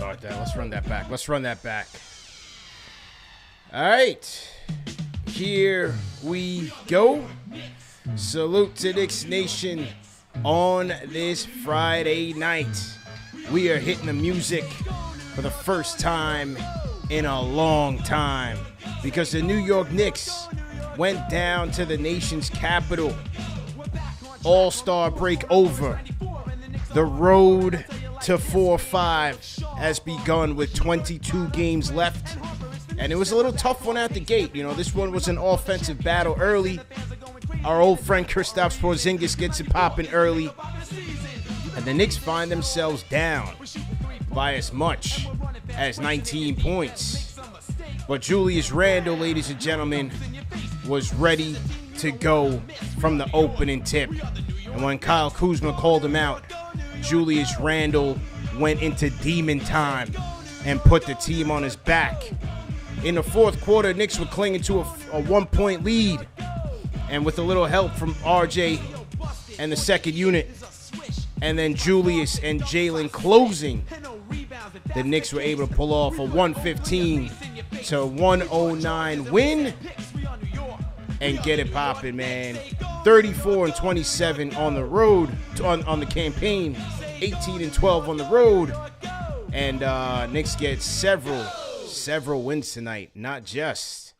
restart that. Let's run that back. All right. Here we go. Salute to Knicks Nation on this Friday night. We are hitting the music for the first time in a long time because the New York Knicks went down to the nation's capital. All-Star break over. The road to 4-5 has begun with 22 games left. And it was a little tough one out the gate. You know, this one was an offensive battle early. Our old friend Kristaps Porzingis gets it popping early. And the Knicks find themselves down by as much as 19 points. But Julius Randle, ladies and gentlemen, was ready to go from the opening tip. And when Kyle Kuzma called him out, Julius Randle went into demon time and put the team on his back. In the fourth quarter, Knicks were clinging to a 1-point lead. And with a little help from RJ and the second unit, and then Julius and Jalen closing, the Knicks were able to pull off a 115 to 109 win and get it popping, man. 34 and 27 on the road, on the campaign, 18 and 12 on the road, and Knicks get several wins tonight, not just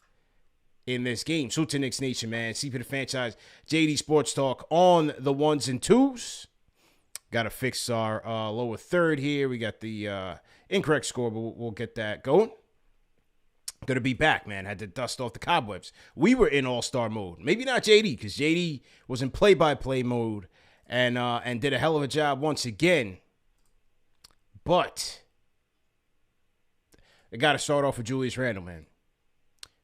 in this game. So to Knicks Nation, man. CP the Fanchise JD Sports Talk on the ones and twos. Got to fix our lower third here. We got the incorrect score, but we'll get that going. Going to be back, man. Had to dust off the cobwebs. We were in all-star mode. Maybe not JD, because JD was in play-by-play mode and did a hell of a job once again. But I got to start off with Julius Randle, man.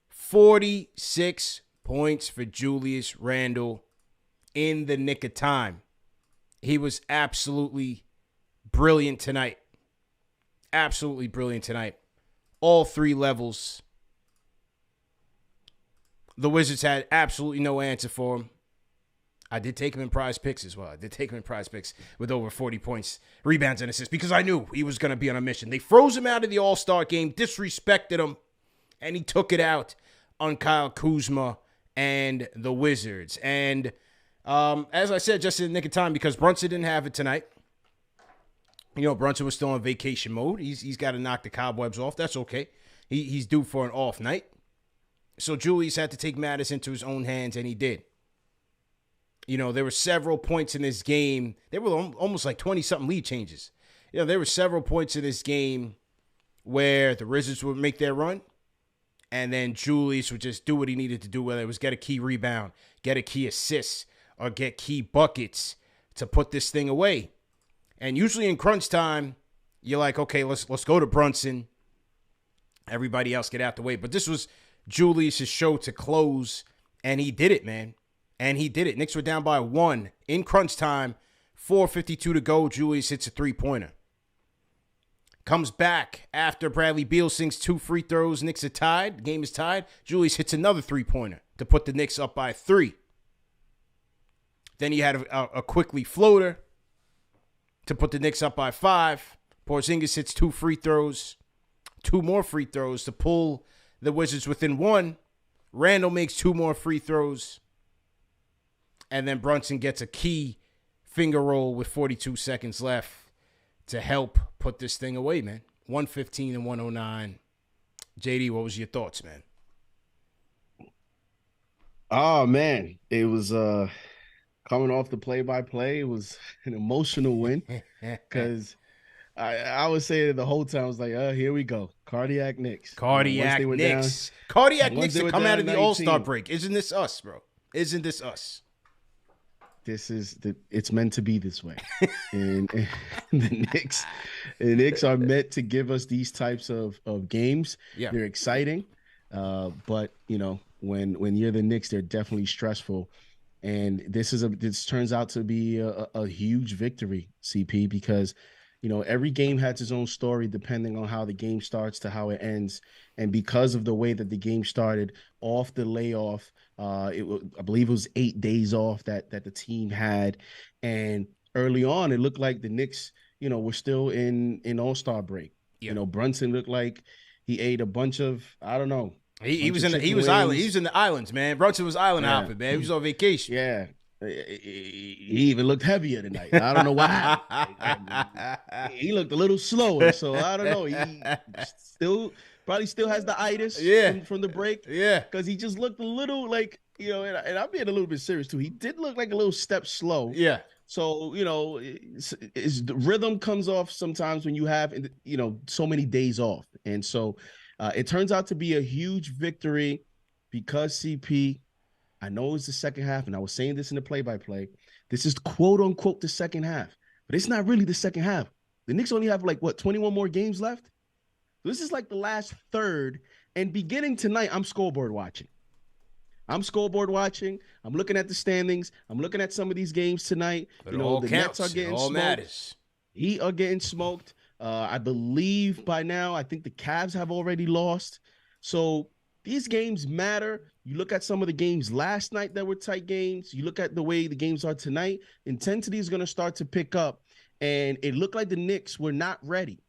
46 points for Julius Randle in the nick of time. He was absolutely brilliant tonight. Absolutely brilliant tonight. All three levels. The Wizards had absolutely no answer for him. I did take him in prize picks as well. I did take him in prize picks with over 40 points, rebounds, and assists because I knew he was going to be on a mission. They froze him out of the All-Star game, disrespected him, and he took it out on Kyle Kuzma and the Wizards. And as I said, just in the nick of time, because Brunson didn't have it tonight. You know, Brunson was still on vacation mode. He's got to knock the cobwebs off. That's okay. He's due for an off night. So Julius had to take matters into his own hands, and he did. You know, there were several points in this game. There were almost like 20-something lead changes. You know, there were several points in this game where the Wizards would make their run, and then Julius would just do what he needed to do, whether it was get a key rebound, get a key assist, or get key buckets to put this thing away. And usually in crunch time, you're like, okay, let's go to Brunson. Everybody else get out the way. But this was Julius' show to close, and he did it, man. And he did it. Knicks were down by 1 in crunch time. 4:52 to go. Julius hits a three-pointer. Comes back after Bradley Beal sinks 2 free throws. Knicks are tied. The game is tied. Julius hits another three-pointer to put the Knicks up by 3. Then he had a quickly floater to put the Knicks up by 5. Porzingis hits 2 free throws. 2 more free throws to pull the Wizards within 1. Randle makes 2 more free throws. And then Brunson gets a key finger roll with 42 seconds left to help put this thing away, man. 115 and 109. JD, what was your thoughts, man? Oh, man. It was coming off the play-by-play. It was an emotional win because I was saying it the whole time. I was like, here we go. Cardiac Knicks. Cardiac Knicks. Cardiac Knicks to come out of the All-Star break. Isn't this us, bro? Isn't this us? It's meant to be this way. and the Knicks are meant to give us these types of games. Yeah. They're exciting. But you know, when you're the Knicks, they're definitely stressful. And this turns out to be a huge victory, CP, because you know, every game has its own story depending on how the game starts to how it ends. And because of the way that the game started off the layoff, I believe it was 8 days off that the team had. And early on, it looked like the Knicks, you know, were still in All-Star break. You know, Brunson looked like he ate a bunch of, I don't know. He was in the islands, man. Brunson was island hopping, man. He was on vacation. Yeah. He even looked heavier tonight. I don't know what happened. He looked a little slower, so I don't know. He probably still has the itis from the break. Yeah. Because he just looked a little like, you know, and I'm being a little bit serious too. He did look like a little step slow. Yeah. So, you know, the rhythm comes off sometimes when you have, you know, so many days off. And so it turns out to be a huge victory because CP, I know it's the second half, and I was saying this in the play-by-play. This is quote unquote the second half, but it's not really the second half. The Knicks only have 21 more games left. So this is like the last third. And beginning tonight, I'm scoreboard watching. I'm looking at the standings. I'm looking at some of these games tonight. But the Nets are getting smoked. Matters. Heat are getting smoked. I believe by now, I think the Cavs have already lost. So these games matter. You look at some of the games last night that were tight games. You look at the way the games are tonight. Intensity is going to start to pick up. And it looked like the Knicks were not ready.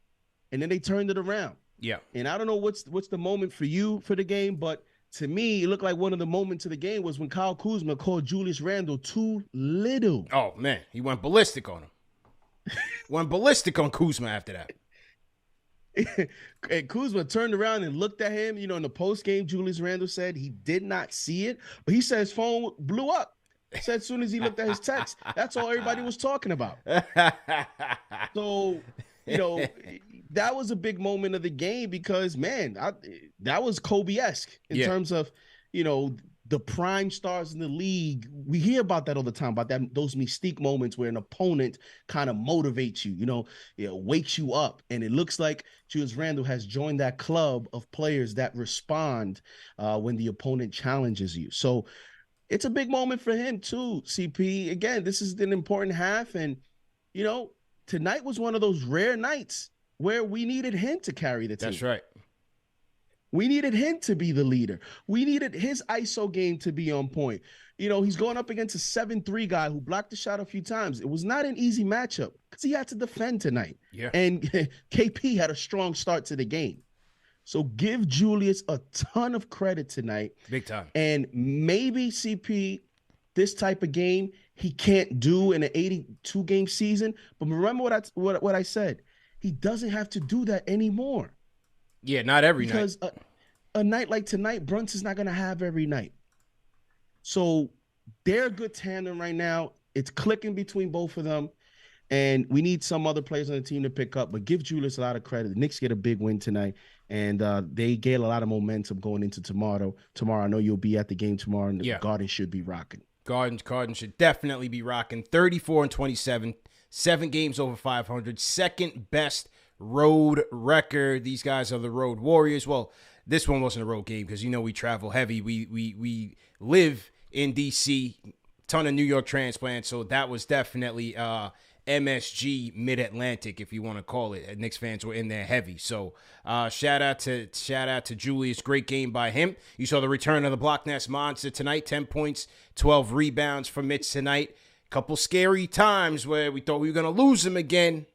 And then they turned it around. Yeah. And I don't know what's the moment for you for the game, but to me, it looked like one of the moments of the game was when Kyle Kuzma called Julius Randle too little. Oh, man. He went ballistic on him. Went ballistic on Kuzma after that. And Kuzma turned around and looked at him. You know, in the post game, Julius Randle said he did not see it, but he said his phone blew up. He said as soon as he looked at his text, that's all everybody was talking about. So, you know, that was a big moment of the game because, man, that was Kobe-esque in terms of, you know, the prime stars in the league. We hear about that all the time, about those mystique moments where an opponent kind of motivates you, wakes you up. And it looks like Julius Randle has joined that club of players that respond when the opponent challenges you. So it's a big moment for him too, CP. Again, this is an important half. And, you know, tonight was one of those rare nights where we needed him to carry the team. That's right. We needed him to be the leader. We needed his ISO game to be on point. You know, he's going up against a 7-3 guy who blocked the shot a few times. It was not an easy matchup because he had to defend tonight. Yeah. And KP had a strong start to the game. So give Julius a ton of credit tonight. Big time. And maybe, CP, this type of game he can't do in an 82-game season. But remember what I said. He doesn't have to do that anymore. Yeah, not every night. Because a night like tonight, Brunson's not going to have every night. So they're a good tandem right now. It's clicking between both of them. And we need some other players on the team to pick up. But give Julius a lot of credit. The Knicks get a big win tonight. And they get a lot of momentum going into tomorrow. I know you'll be at the game tomorrow. And the Garden should be rocking. Garden should definitely be rocking. 34-27. 7 games over 500. Second best road record. These guys are the road warriors. Well, this one wasn't a road game because we travel heavy. We live in DC, ton of New York transplants, so that was definitely MSG Mid-Atlantic, if you want to call it. Knicks fans were in there heavy. So shout out to Julius. Great game by him. You saw the return of the Block Nest Monster tonight. 10 points, 12 rebounds for Mitch tonight. Couple scary times where we thought we were going to lose him again.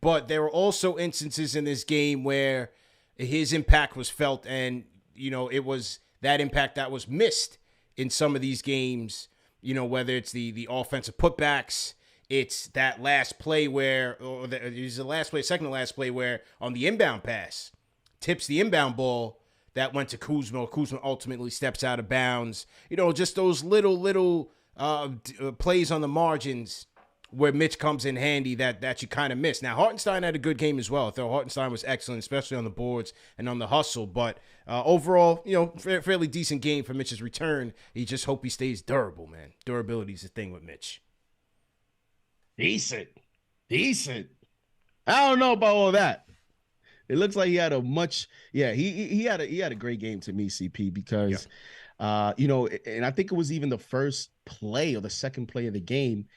But there were also instances in this game where his impact was felt, and, it was that impact that was missed in some of these games, whether it's the offensive putbacks, it's that last play where, second to last play where on the inbound pass, tips the inbound ball that went to Kuzma. Kuzma ultimately steps out of bounds. Just those little plays on the margins where Mitch comes in handy that you kind of miss. Now, Hartenstein had a good game as well. I thought Hartenstein was excellent, especially on the boards and on the hustle. But overall, fairly decent game for Mitch's return. You just hope he stays durable, man. Durability is the thing with Mitch. Decent. I don't know about all that. It looks like he had he had a great game to me, CP, because, and I think it was even the first play or the second play of the game.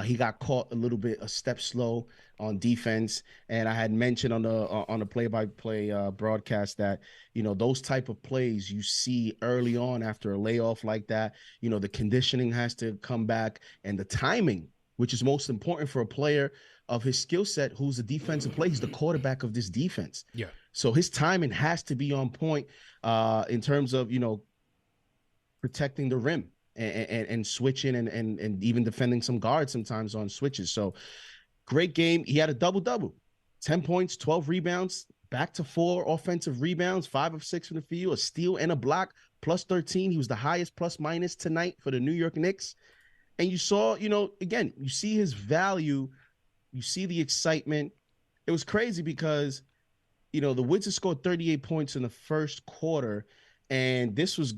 He got caught a step slow on defense, and I had mentioned on the play-by-play broadcast that those type of plays you see early on after a layoff like that. The conditioning has to come back, and the timing which is most important for a player of his skill set, who's a defensive player. He's the quarterback of this defense. Yeah. So his timing has to be on point in terms of, protecting the rim and switching and even defending some guards sometimes on switches. So great game. He had a double-double, 10 points, 12 rebounds, back to 4 offensive rebounds, 5 of 6 from the field, a steal and a block, plus 13. He was the highest plus minus tonight for the New York Knicks. And you saw, again, you see his value, you see the excitement. It was crazy because, the Wizards scored 38 points in the first quarter, and this was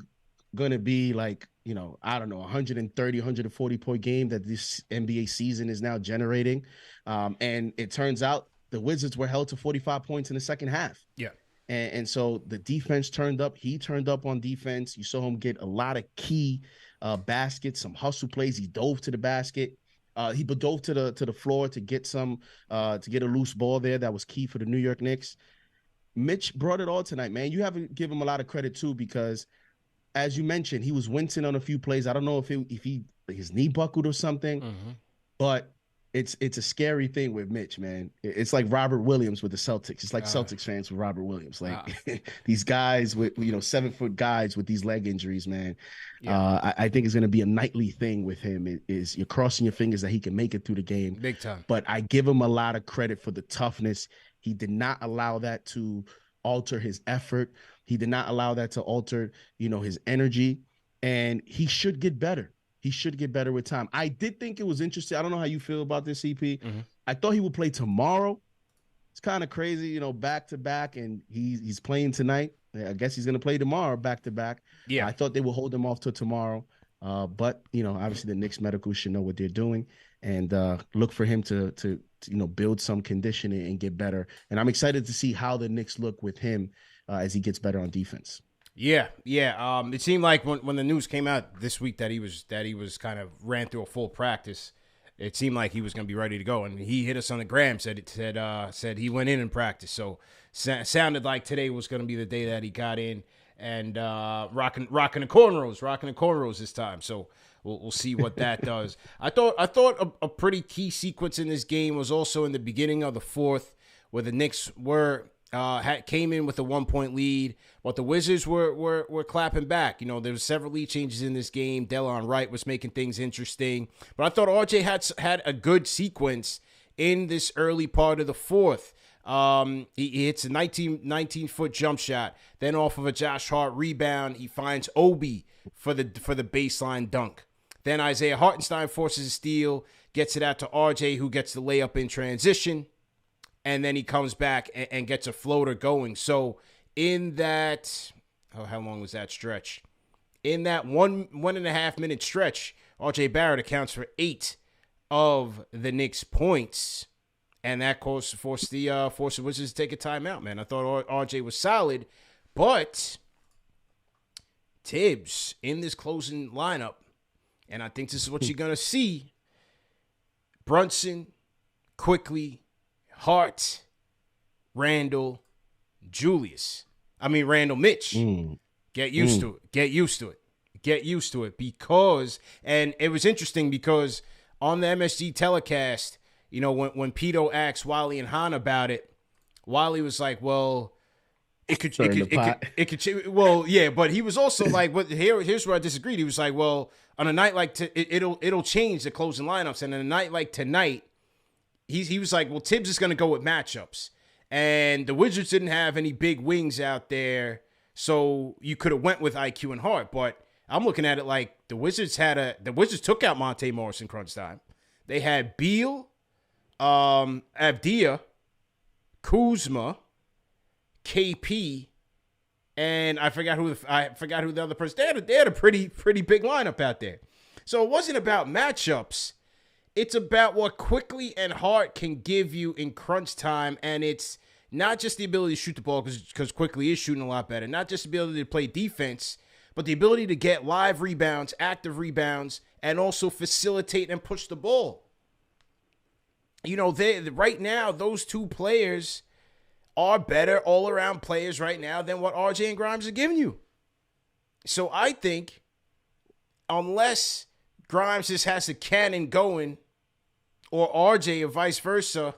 going to be like, 130, 140 point game that this NBA season is now generating. And it turns out the Wizards were held to 45 points in the second half. Yeah. And so the defense turned up. He turned up on defense. You saw him get a lot of key baskets, some hustle plays. He dove to the basket. He dove to the floor to get a loose ball there. That was key for the New York Knicks. Mitch brought it all tonight, man. You haven't given him a lot of credit too, because as you mentioned, he was wincing on a few plays. I don't know if his knee buckled or something, but it's a scary thing with Mitch, man. It's like Robert Williams with the Celtics. It's like Celtics fans with Robert Williams. Like these guys with 7-foot guys with these leg injuries, man. Yeah. I think it's going to be a nightly thing with him. Is you're crossing your fingers that he can make it through the game, big time. But I give him a lot of credit for the toughness. He did not allow that to alter his effort. He did not allow that to alter, his energy, and he should get better. He should get better with time. I did think it was interesting. I don't know how you feel about this, CP. I thought he would play tomorrow. It's kind of crazy, back to back, and he's playing tonight. I guess he's going to play tomorrow back to back. Yeah. I thought they would hold him off till tomorrow. But, obviously the Knicks medical should know what they're doing, and look for him to build some conditioning and get better. And I'm excited to see how the Knicks look with him as he gets better on defense. Yeah. It seemed like when the news came out this week that he was kind of ran through a full practice, it seemed like he was going to be ready to go. And he hit us on the gram, said he went in and practiced. So sounded like today was going to be the day that he got in and rocking the cornrows this time. So we'll see what that does. I thought a pretty key sequence in this game was also in the beginning of the fourth, where the Knicks came in with a 1-point lead, but the Wizards were clapping back. There was several lead changes in this game. Delon Wright was making things interesting, but I thought RJ had a good sequence in this early part of the fourth. He hits a 19-foot jump shot, then off of a Josh Hart rebound, he finds Obi for the baseline dunk. Then Isaiah Hartenstein forces a steal, gets it out to RJ, who gets the layup in transition. And then he comes back and gets a floater going. So in that, how long was that stretch? In that 1.5 minute stretch, RJ Barrett accounts for 8 of the Knicks' points. And that forced the Wizards to take a timeout, man. I thought RJ was solid, but Tibbs in this closing lineup, and I think this is what you're going to see. Brunson, Quickly, Hart, Randle, Mitch. Get used to it. Get used to it. Because, and it was interesting because on the MSG telecast, when Pito asked Wally and Hahn about it, Wally was like, well, it could, well, yeah, but he was also like, but here's where I disagreed. He was like, well, on a night like it'll change the closing lineups, and on a night like tonight, he was like, well, Tibbs is going to go with matchups. And the Wizards didn't have any big wings out there, so you could have went with IQ and Hart. But I'm looking at it like the Wizards took out Monte Morris in crunch time. They had Beal, Avdia, Kuzma, KP, and I forgot who the other person. They had a pretty big lineup out there. So it wasn't about matchups. It's about what Quickly and Hart can give you in crunch time, and it's not just the ability to shoot the ball, because Quickly is shooting a lot better, not just the ability to play defense, but the ability to get live rebounds, active rebounds, and also facilitate and push the ball. Right now, those two players are better all-around players right now than what RJ and Grimes are giving you. So I think unless Grimes just has a cannon going or RJ or vice versa,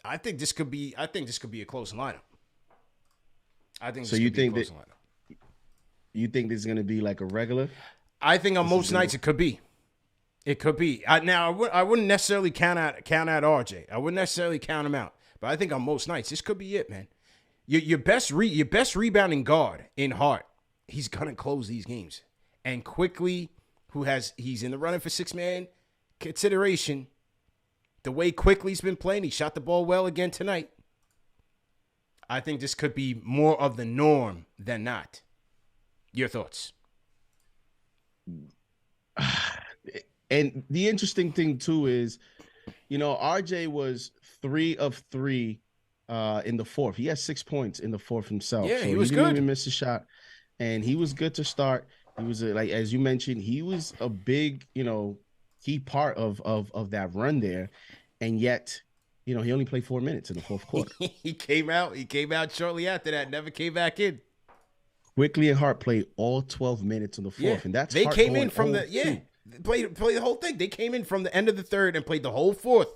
I think this could be a close lineup. You think this is going to be like a regular? I think on most nights it could be. It could be. I wouldn't necessarily count out RJ. I wouldn't necessarily count him out. But I think on most nights this could be it, man. Your best rebounding guard in Hart, he's gonna close these games. And Quickly, he's in the running for 6-man consideration. The way Quickly's been playing, he shot the ball well again tonight. I think this could be more of the norm than not. Your thoughts? And the interesting thing too is, RJ was 3 of 3 in the fourth. He has 6 points in the fourth himself. Yeah, so he was didn't good. Even miss a shot, and he was good to start. He was like, as you mentioned, he was a big, key part of that run there, and yet, he only played 4 minutes in the fourth quarter. He came out shortly after that. Never came back in. Quickly and Hart played all 12 minutes in the fourth, and that's they Hart came in from the played the whole thing. They came in from the end of the third and played the whole fourth.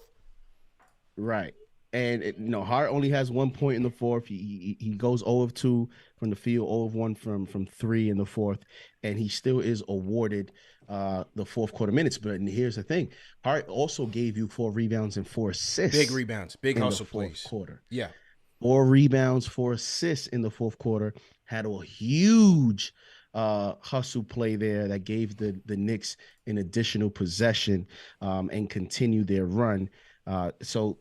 Right. And Hart only has 1 point in the fourth. He goes 0 of 2 from the field, 0 of 1 from 3 in the fourth, and he still is awarded the fourth quarter minutes. But here's the thing: Hart also gave you 4 rebounds and 4 assists. Big rebounds, big hustle plays. Quarter. Yeah, 4 rebounds, 4 assists in the fourth quarter. Had a huge hustle play there that gave the Knicks an additional possession and continue their run. So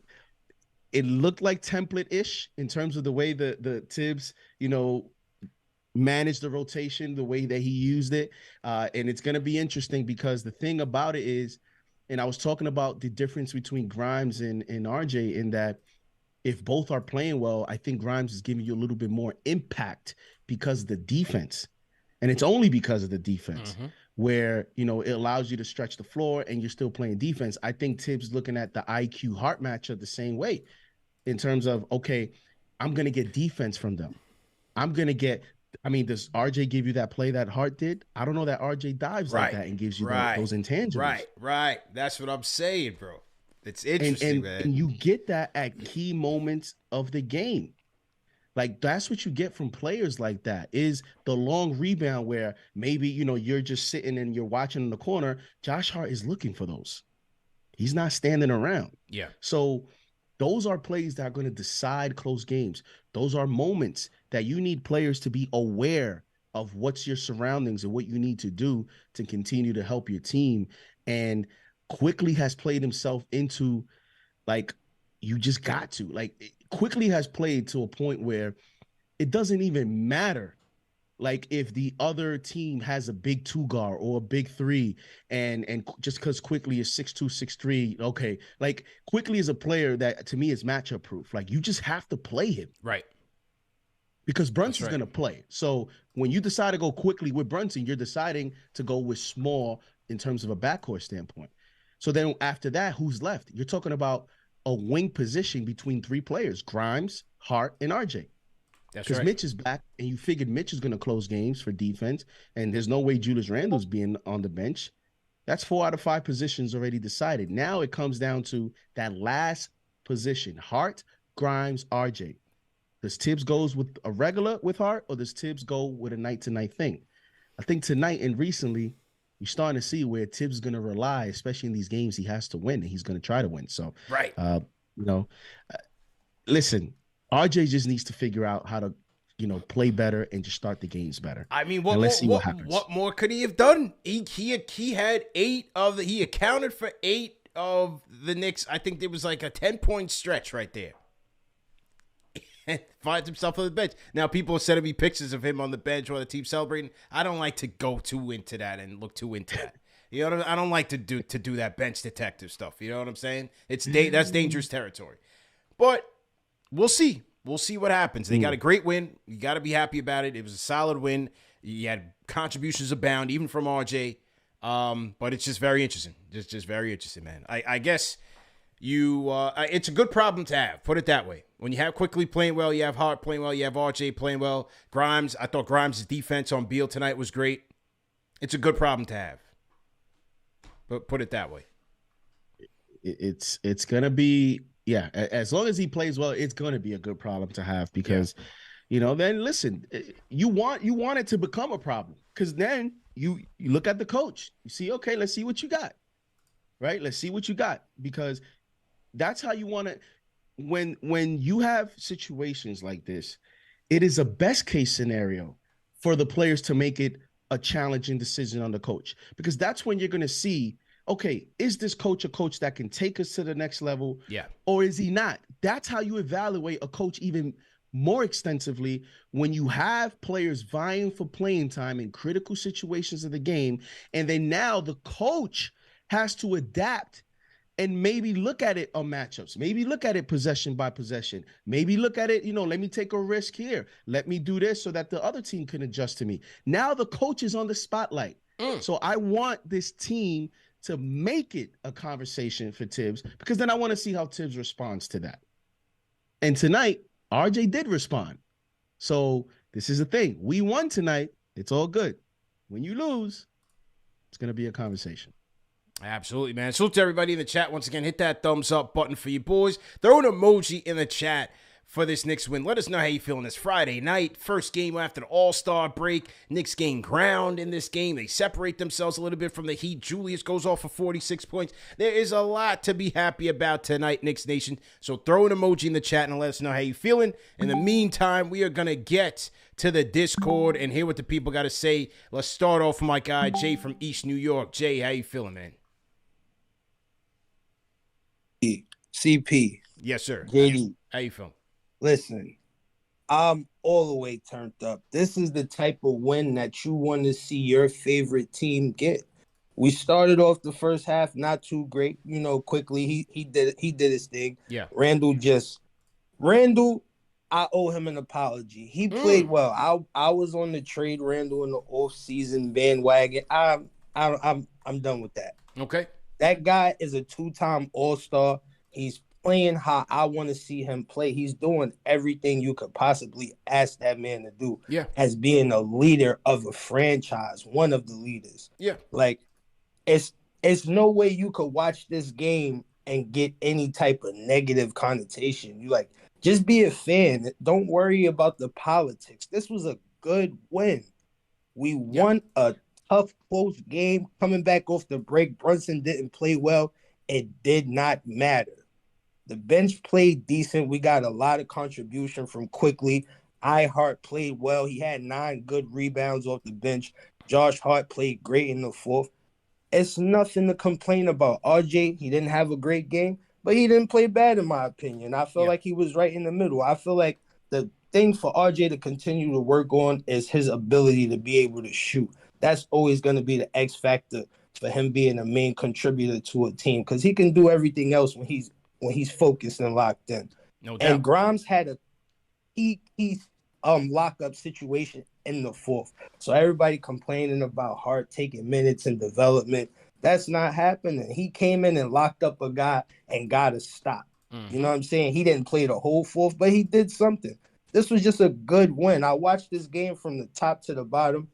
it looked like template-ish in terms of the way the Tibbs, managed the rotation, the way that he used it. And it's going to be interesting because the thing about it is, and I was talking about the difference between Grimes and RJ in that if both are playing well, I think Grimes is giving you a little bit more impact because of the defense. And it's only because of the defense where, it allows you to stretch the floor and you're still playing defense. I think Tibbs looking at the IQ Hart matchup the same way in terms of, okay, I'm going to get defense from them. Does RJ give you that play that Hart did? I don't know that RJ dives like that and gives you those intangibles. Right. That's what I'm saying, bro. It's interesting, man. And you get that at key moments of the game. Like, that's what you get from players like that, is the long rebound where maybe, you're just sitting and you're watching in the corner. Josh Hart is looking for those. He's not standing around. Yeah. So those are plays that are going to decide close games. Those are moments that you need players to be aware of what's your surroundings and what you need to do to continue to help your team. And Quickly has played himself into, like, you just got to. Like, Quickly has played to a point where it doesn't even matter, like, if the other team has a big 2 guard or a big 3, and just because Quickly is 6'2", 6'3", okay. Like, Quickly is a player that, to me, is matchup proof. Like, you just have to play him. Right. Because Brunson's going to play. So when you decide to go Quickly with Brunson, you're deciding to go with Small in terms of a backcourt standpoint. So then after that, who's left? You're talking about a wing position between 3 players, Grimes, Hart, and RJ. That's right. Because Mitch is back, and you figured Mitch is going to close games for defense, and there's no way Julius Randle's being on the bench. That's 4 out of 5 positions already decided. Now it comes down to that last position, Hart, Grimes, RJ. Does Tibbs goes with a regular with Hart, or does Tibbs go with a night-to-night thing? I think tonight and recently, you're starting to see where Tibbs is going to rely, especially in these games he has to win, and he's going to try to win. So, right. Listen, RJ just needs to figure out how to, play better and just start the games better. I mean, let's see what happens. What more could he have done? He had 8 of he accounted for 8 of the Knicks. I think there was like a 10-point stretch right there. Finds himself on the bench. Now, people are sending me pictures of him on the bench while the team's celebrating. I don't like to go too into that and look too into that. You know what I mean? I don't like to do that bench detective stuff. You know what I'm saying? That's dangerous territory. But we'll see. We'll see what happens. They got a great win. You got to be happy about it. It was a solid win. You had contributions abound, even from RJ. But it's just very interesting. Just very interesting, man. I guess it's a good problem to have. Put it that way. When you have Quickly playing well, you have Hart playing well, you have RJ playing well. Grimes, I thought Grimes' defense on Beal tonight was great. It's a good problem to have. But put it that way. it's gonna be, yeah. As long as he plays well, it's gonna be a good problem to have because, then listen, you want it to become a problem because then you look at the coach, you see, okay, let's see what you got, right? Let's see what you got because that's how you want to. When you have situations like this, it is a best case scenario for the players to make it a challenging decision on the coach because that's when you're going to see, okay, is this coach a coach that can take us to the next level? Yeah. Or is he not? That's how you evaluate a coach even more extensively when you have players vying for playing time in critical situations of the game. And then now the coach has to adapt and maybe look at it on matchups, maybe look at it possession by possession, maybe look at it, let me take a risk here. Let me do this so that the other team can adjust to me. Now the coach is on the spotlight. So I want this team to make it a conversation for Tibbs because then I want to see how Tibbs responds to that. And tonight, RJ did respond. So this is the thing. We won tonight. It's all good. When you lose, it's going to be a conversation. Absolutely, man. Salute to everybody in the chat. Once again, hit that thumbs up button for you boys. Throw an emoji in the chat for this Knicks win. Let us know how you feeling this Friday night. First game after the All-Star break. Knicks gain ground in this game. They separate themselves a little bit from the Heat. Julius goes off for 46 points. There is a lot to be happy about tonight, Knicks Nation. So throw an emoji in the chat and let us know how you feeling. In the meantime, we are going to get to the Discord and hear what the people got to say. Let's start off with my guy, Jay from East New York. Jay, how you feeling, man? CP. Yes, sir. JD. How you feeling? Listen, I'm all the way turned up. This is the type of win that you want to see your favorite team get. We started off the first half not too great, quickly. He did his thing. Yeah. Randle, I owe him an apology. He played well. I was on the trade Randle in the off-season bandwagon. I'm done with that. Okay. That guy is a two-time All-Star. He's playing how I want to see him play. He's doing everything you could possibly ask that man to do. Yeah. As being a leader of a franchise, one of the leaders. Yeah. Like, it's no way you could watch this game and get any type of negative connotation. You just be a fan. Don't worry about the politics. This was a good win. We won a tough, close game. Coming back off the break, Brunson didn't play well. It did not matter. The bench played decent. We got a lot of contribution from Quickly. Hart played well. He had 9 good rebounds off the bench. Josh Hart played great in the fourth. It's nothing to complain about. RJ, he didn't have a great game, but he didn't play bad in my opinion. I feel like he was right in the middle. I feel like the thing for RJ to continue to work on is his ability to be able to shoot. That's always going to be the X factor for him being a main contributor to a team because he can do everything else when he's focused and locked in. No doubt. And Grimes had a key lockup situation in the fourth. So everybody complaining about Hart taking minutes in development. That's not happening. He came in and locked up a guy and got a stop. Mm-hmm. You know what I'm saying? He didn't play the whole fourth, but he did something. This was just a good win. I watched this game from the top to the bottom.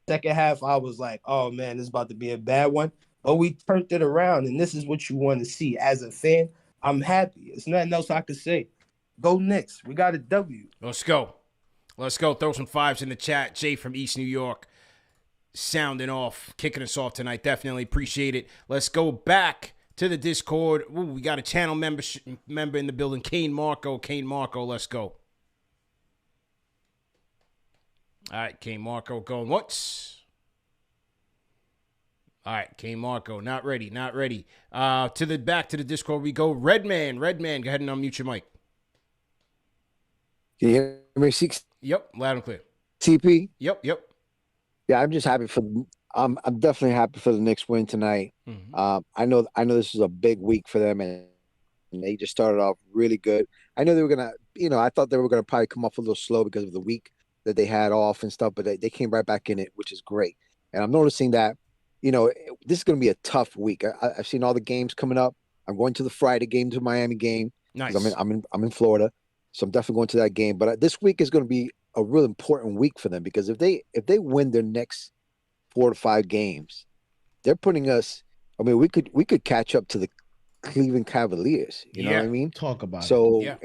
Second half, I was like, oh, man, this is about to be a bad one. But we turned it around, and this is what you want to see. As a fan, I'm happy. There's nothing else I could say. Go Knicks. We got a W. Let's go. Let's go. Throw some fives in the chat. Jay from East New York sounding off, kicking us off tonight. Definitely appreciate it. Let's go back to the Discord. Ooh, we got a channel member in the building, Cain Marko. Cain Marko, let's go. All right, Cain Marko going once. All right, Cain Marko, not ready. Back to the Discord we go. Redman, go ahead and unmute your mic. Can you hear me, Six? Yep, loud and clear. TP? Yep. Yeah, I'm just happy for I'm definitely happy for the Knicks win tonight. Mm-hmm. I know this is a big week for them, and they just started off really good. I know they were gonna, I thought they were gonna probably come off a little slow because of the week that they had off and stuff, but they came right back in it, which is great. And I'm noticing that, this is gonna be a tough week. I've seen all the games coming up. I'm going to the Friday game, to the Miami game. Nice. I'm in Florida, so I'm definitely going to that game. But this week is going to be a real important week for them because if they win their next 4 to 5 games, they're putting us. I mean, we could catch up to Cleveland Cavaliers. You know what I mean? Talk about it. So Yeah.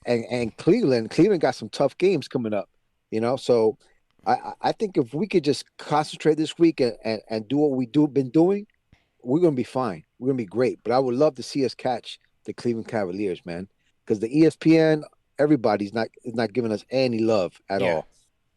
and Cleveland got some tough games coming up. You know, so I think if we could just concentrate this week and do what been doing, we're gonna be fine. We're gonna be great. But I would love to see us catch the Cleveland Cavaliers, man, because the ESPN, everybody's not giving us any love at all.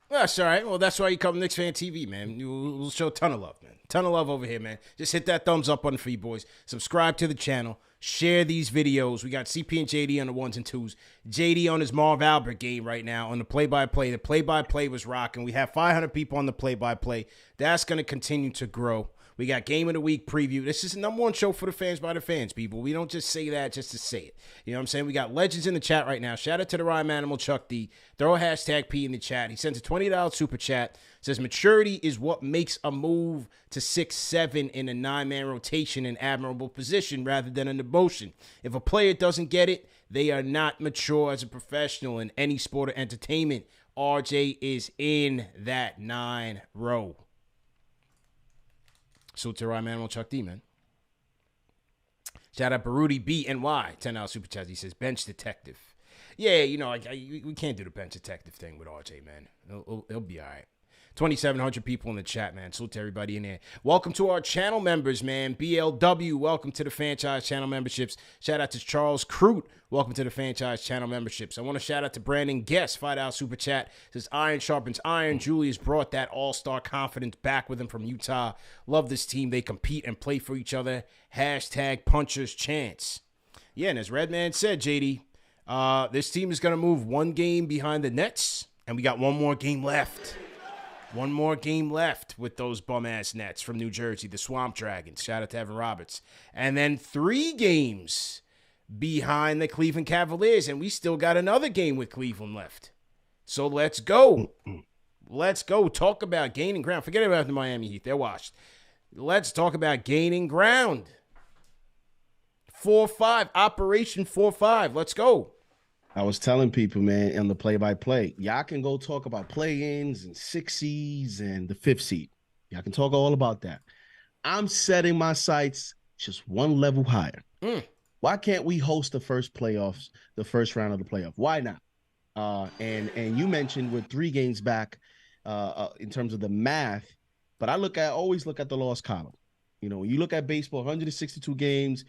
That's all right. Well, that's why you come to KnicksFanTV, man. We'll show a ton of love, man. Ton of love over here, man. Just hit that thumbs up on for you boys. Subscribe to the channel. Share these videos. We got CP and JD on the 1s and 2s. JD on his Marv Albert game right now on the play-by-play. The play-by-play was rocking. We have 500 people on the play-by-play. That's going to continue to grow. We got Game of the Week preview. This is the #1 show for the fans by the fans, people. We don't just say that just to say it. You know what I'm saying? We got legends in the chat right now. Shout out to the Rhyme Animal Chuck D. Throw a hashtag P in the chat. He sends a $20 super chat. Says maturity is what makes a move to 6'7" in a 9-man rotation an admirable position rather than an emotion. If a player doesn't get it, they are not mature as a professional in any sport or entertainment. RJ is in that 9 row. So to Rhyme Animal Chuck D, man. Shout out Baruti BNY, $10 super chat. He says bench detective. Yeah, you know, we can't do the bench detective thing with RJ, man. It'll be all right. 2,700 people in the chat, man. Salute to everybody in there. Welcome to our channel members, man. BLW, welcome to the Fanchise channel memberships. Shout out to Charles Crute. Welcome to the Fanchise channel memberships. I want to shout out to Brandon Guest, $5 super chat. Says iron sharpens iron. Julius brought that all-star confidence back with him from Utah. Love this team. They compete and play for each other. Hashtag puncher's chance. Yeah, and as Redman said, JD, this team is going to move 1 game behind the Nets, and we got 1 more game left. 1 more game left with those bum-ass Nets from New Jersey, the Swamp Dragons. Shout out to Evan Roberts. And then 3 games behind the Cleveland Cavaliers, and we still got another game with Cleveland left. So let's go. Let's go. Talk about gaining ground. Forget about the Miami Heat. They're washed. Let's talk about gaining ground. 4-5. Operation 4-5. Let's go. I was telling people, man, on the play-by-play, y'all can go talk about play-ins and 6 seeds and the 5th seed. Y'all can talk all about that. I'm setting my sights just 1 level higher. Why can't we host the first playoffs, the first round of the playoff? Why not? And you mentioned we're 3 games back in terms of the math, but I always look at the loss column. You know, when you look at baseball, 162 games,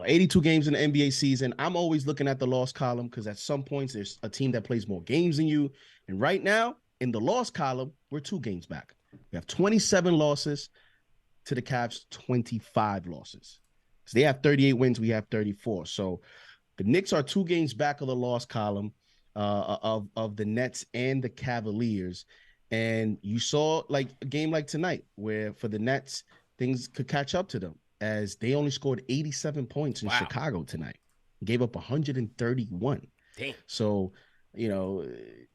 82 games in the NBA season, I'm always looking at the loss column because at some points there's a team that plays more games than you. And right now, in the loss column, we're 2 games back. We have 27 losses to the Cavs, 25 losses. So they have 38 wins, we have 34. So the Knicks are 2 games back of the loss column of the Nets and the Cavaliers. And you saw like a game like tonight where for the Nets, things could catch up to them, as they only scored 87 points in Chicago tonight. Gave up 131. Damn. So, you know,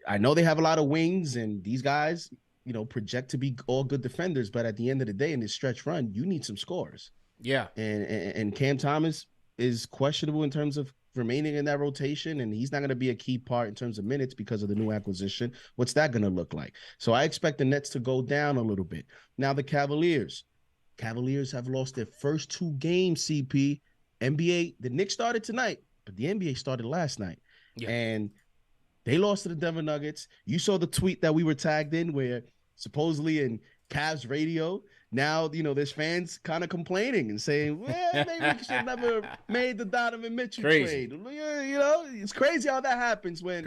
I know they have a lot of wings, and these guys, you know, project to be all good defenders. But at the end of the day, in this stretch run, you need some scores. Yeah. And Cam Thomas is questionable in terms of remaining in that rotation, and he's not going to be a key part in terms of minutes because of the new acquisition. What's that going to look like? So I expect the Nets to go down a little bit. Now the Cavaliers have lost their first 2 games, CP. NBA, the Knicks started tonight, but the NBA started last night. Yeah. And they lost to the Denver Nuggets. You saw the tweet that we were tagged in where supposedly in Cavs radio, now, you know, there's fans kind of complaining and saying, well, maybe we should have never made the Donovan Mitchell trade. You know, it's crazy how that happens when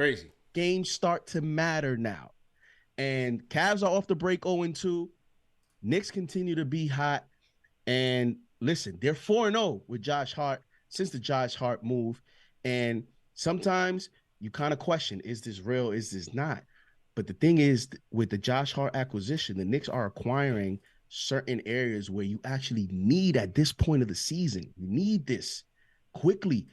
games start to matter now. And Cavs are off the break 0-2. Knicks continue to be hot. And listen, they're 4-0 with Josh Hart since the Josh Hart move. And sometimes you kind of question, is this real? Is this not? But the thing is, with the Josh Hart acquisition, the Knicks are acquiring certain areas where you actually need at this point of the season. You need this quickly,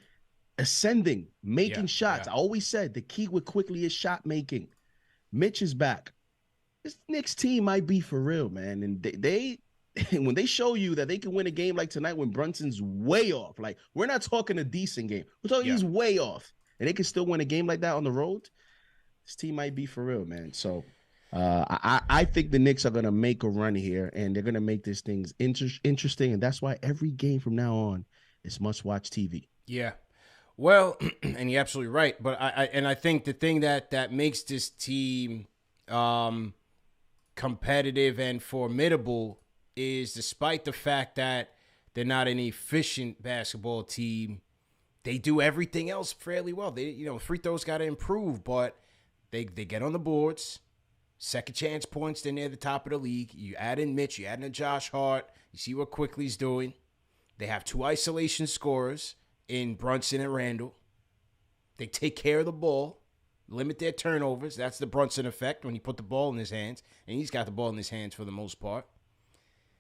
ascending, making shots. I always said the key with quickly is shot making. Mitch is back. This Knicks team might be for real, man. And they when they show you that they can win a game like tonight when Brunson's way off, like we're not talking a decent game. We're talking he's way off. And they can still win a game like that on the road. This team might be for real, man. So I think the Knicks are going to make a run here, and they're going to make this things interesting. And that's why every game from now on It's must-watch TV. Yeah. Well, and you're absolutely right. But I think the thing that makes this team competitive and formidable is, despite the fact that they're not an efficient basketball team, they do everything else fairly well. Free throws got to improve, but they get on the boards. Second chance points, they're near the top of the league. You add in Mitch, you add in Josh Hart. You see what Quickly's doing. They have 2 isolation scorers in Brunson and Randle. They take care of the ball, limit their turnovers. That's the Brunson effect when you put the ball in his hands, and he's got the ball in his hands for the most part.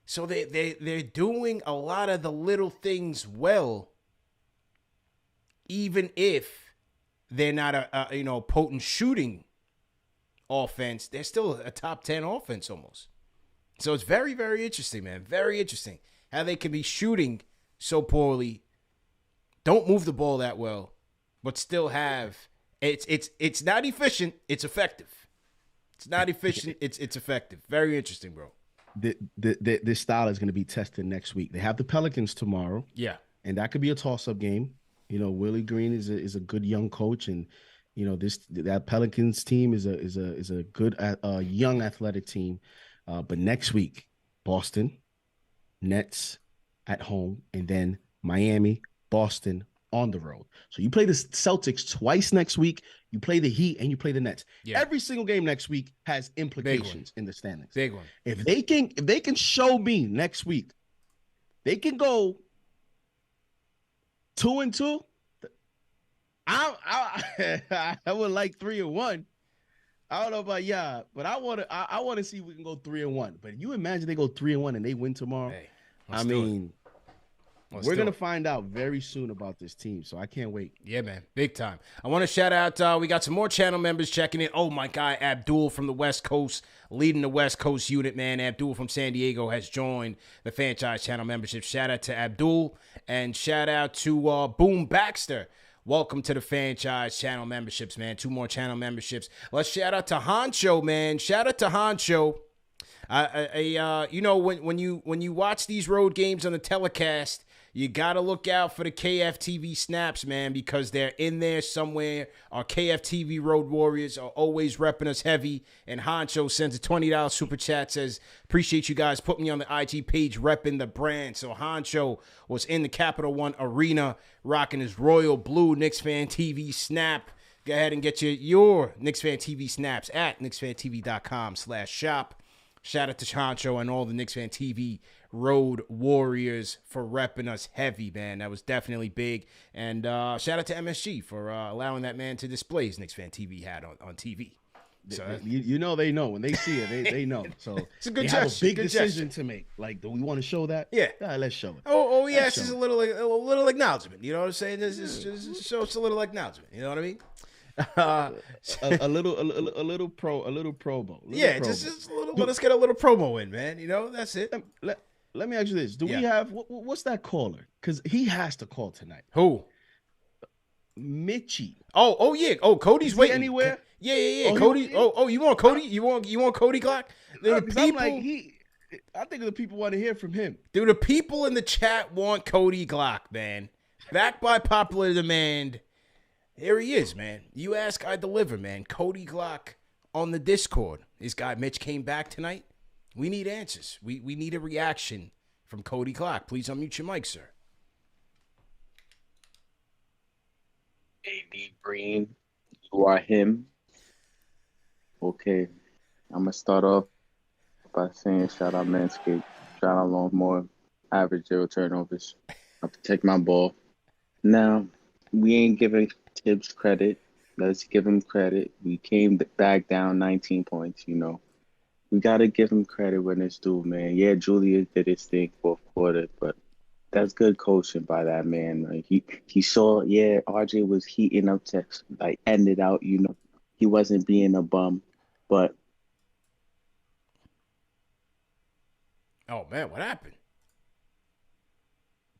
So they're doing a lot of the little things well, even if they're not a potent shooting offense. They're still a top 10 offense almost. So it's very, very interesting, man. Very interesting how they can be shooting so poorly, don't move the ball that well, but still have it's not efficient. It's effective. It's not efficient. It's effective. Very interesting, bro. This style is going to be tested next week. They have the Pelicans tomorrow. Yeah, and that could be a toss-up game. Willie Green is a good young coach, and that Pelicans team is a good young athletic team. But next week, Boston, Nets at home, and then Miami, Boston on the road. So you play the Celtics twice next week. You play the Heat and you play the Nets. Yeah. Every single game next week has implications in the standings. Big one. If they can show me next week, they can go 2-2. I would like 3-1. I don't know about y'all, but I want to see if we can go 3-1. But you imagine they go 3-1 and they win tomorrow. Hey, we're going to find out very soon about this team, so I can't wait. Yeah, man. Big time. I want to shout out, we got some more channel members checking in. Oh, my guy, Abdul from the West Coast, leading the West Coast unit, man. Abdul from San Diego has joined the Fanchise channel membership. Shout out to Abdul, and shout out to Boom Baxter. Welcome to the Fanchise channel memberships, man. 2 more channel memberships. Let's shout out to Honcho, man. Shout out to Honcho. When you watch these road games on the telecast, you got to look out for the KFTV snaps, man, because they're in there somewhere. Our KFTV Road Warriors are always repping us heavy. And Honcho sends a $20 super chat, says, appreciate you guys putting me on the IG page repping the brand. So Honcho was in the Capital One Arena rocking his royal blue KnicksFanTV snap. Go ahead and get your KnicksFanTV snaps at KnicksFanTV.com/shop. Shout out to Honcho and all the KnicksFanTV Road Warriors for repping us heavy, man. That was definitely big. And shout out to MSG for allowing that man to display his KnicksFanTV hat on TV. So they know when they see it, they know. So it's a good gesture. Have a big decision to make. Like, do we want to show that? Yeah, let's show it. Oh yeah, it's just a little acknowledgement. You know what I'm saying? Just show us a little acknowledgement. You know what I mean? a little promo. Yeah, just a little. Let us get a little promo in, man. That's it. Let me ask you this: do we have what's that caller? Because he has to call tonight. Who? Mitchie. Oh yeah. Oh, Cody's waiting anywhere. Yeah. Cody. You want Cody? You want Cody Glock? I think the people want to hear from him. Dude, the people in the chat want Cody Glock, man. Backed by popular demand. Here he is, man. You ask, I deliver, man. Cody Glock on the Discord. His guy Mitch came back tonight. We need answers. We need a reaction from Cody Glock. Please unmute your mic, sir. AD Green, you are him. Okay. I'm going to start off by saying shout out Manscaped. Shout out Longmore. Average 0 turnovers. I protect my ball. Now, we ain't giving Tibbs credit. Let's give him credit. We came back down 19 points, We got to give him credit when it's due, man. Yeah, Julius did his thing fourth quarter, but that's good coaching by that man. Like he saw, RJ was heating up to end it out, He wasn't being a bum, but oh man, what happened?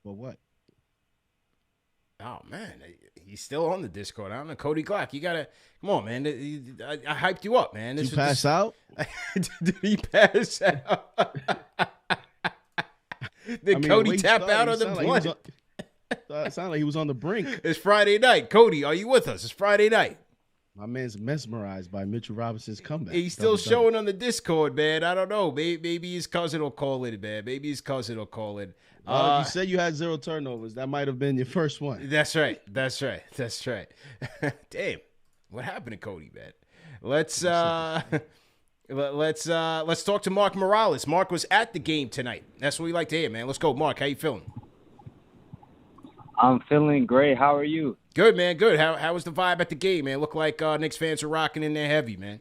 Well, what? Oh man, he's still on the Discord. I don't know, Cody Glock. You gotta come on, man. I hyped you up, man. Did you pass out? Did he pass out? Did Cody tap out on the blunt? It sounded like he was on the brink. It's Friday night. Cody, are you with us? It's Friday night. My man's mesmerized by Mitchell Robinson's comeback. He's still showing on the Discord, man. I don't know. Maybe his cousin will call in, man. Maybe his cousin will call in. Well, you said you had 0 turnovers. That might have been your first one. That's right. Damn. What happened to Cody, man? Let's talk to Mark Morales. Mark was at the game tonight. That's what we like to hear, man. Let's go, Mark. How you feeling? I'm feeling great. How are you? Good, man. Good. How was the vibe at the game, man? Looked like Knicks fans were rocking in there heavy, man.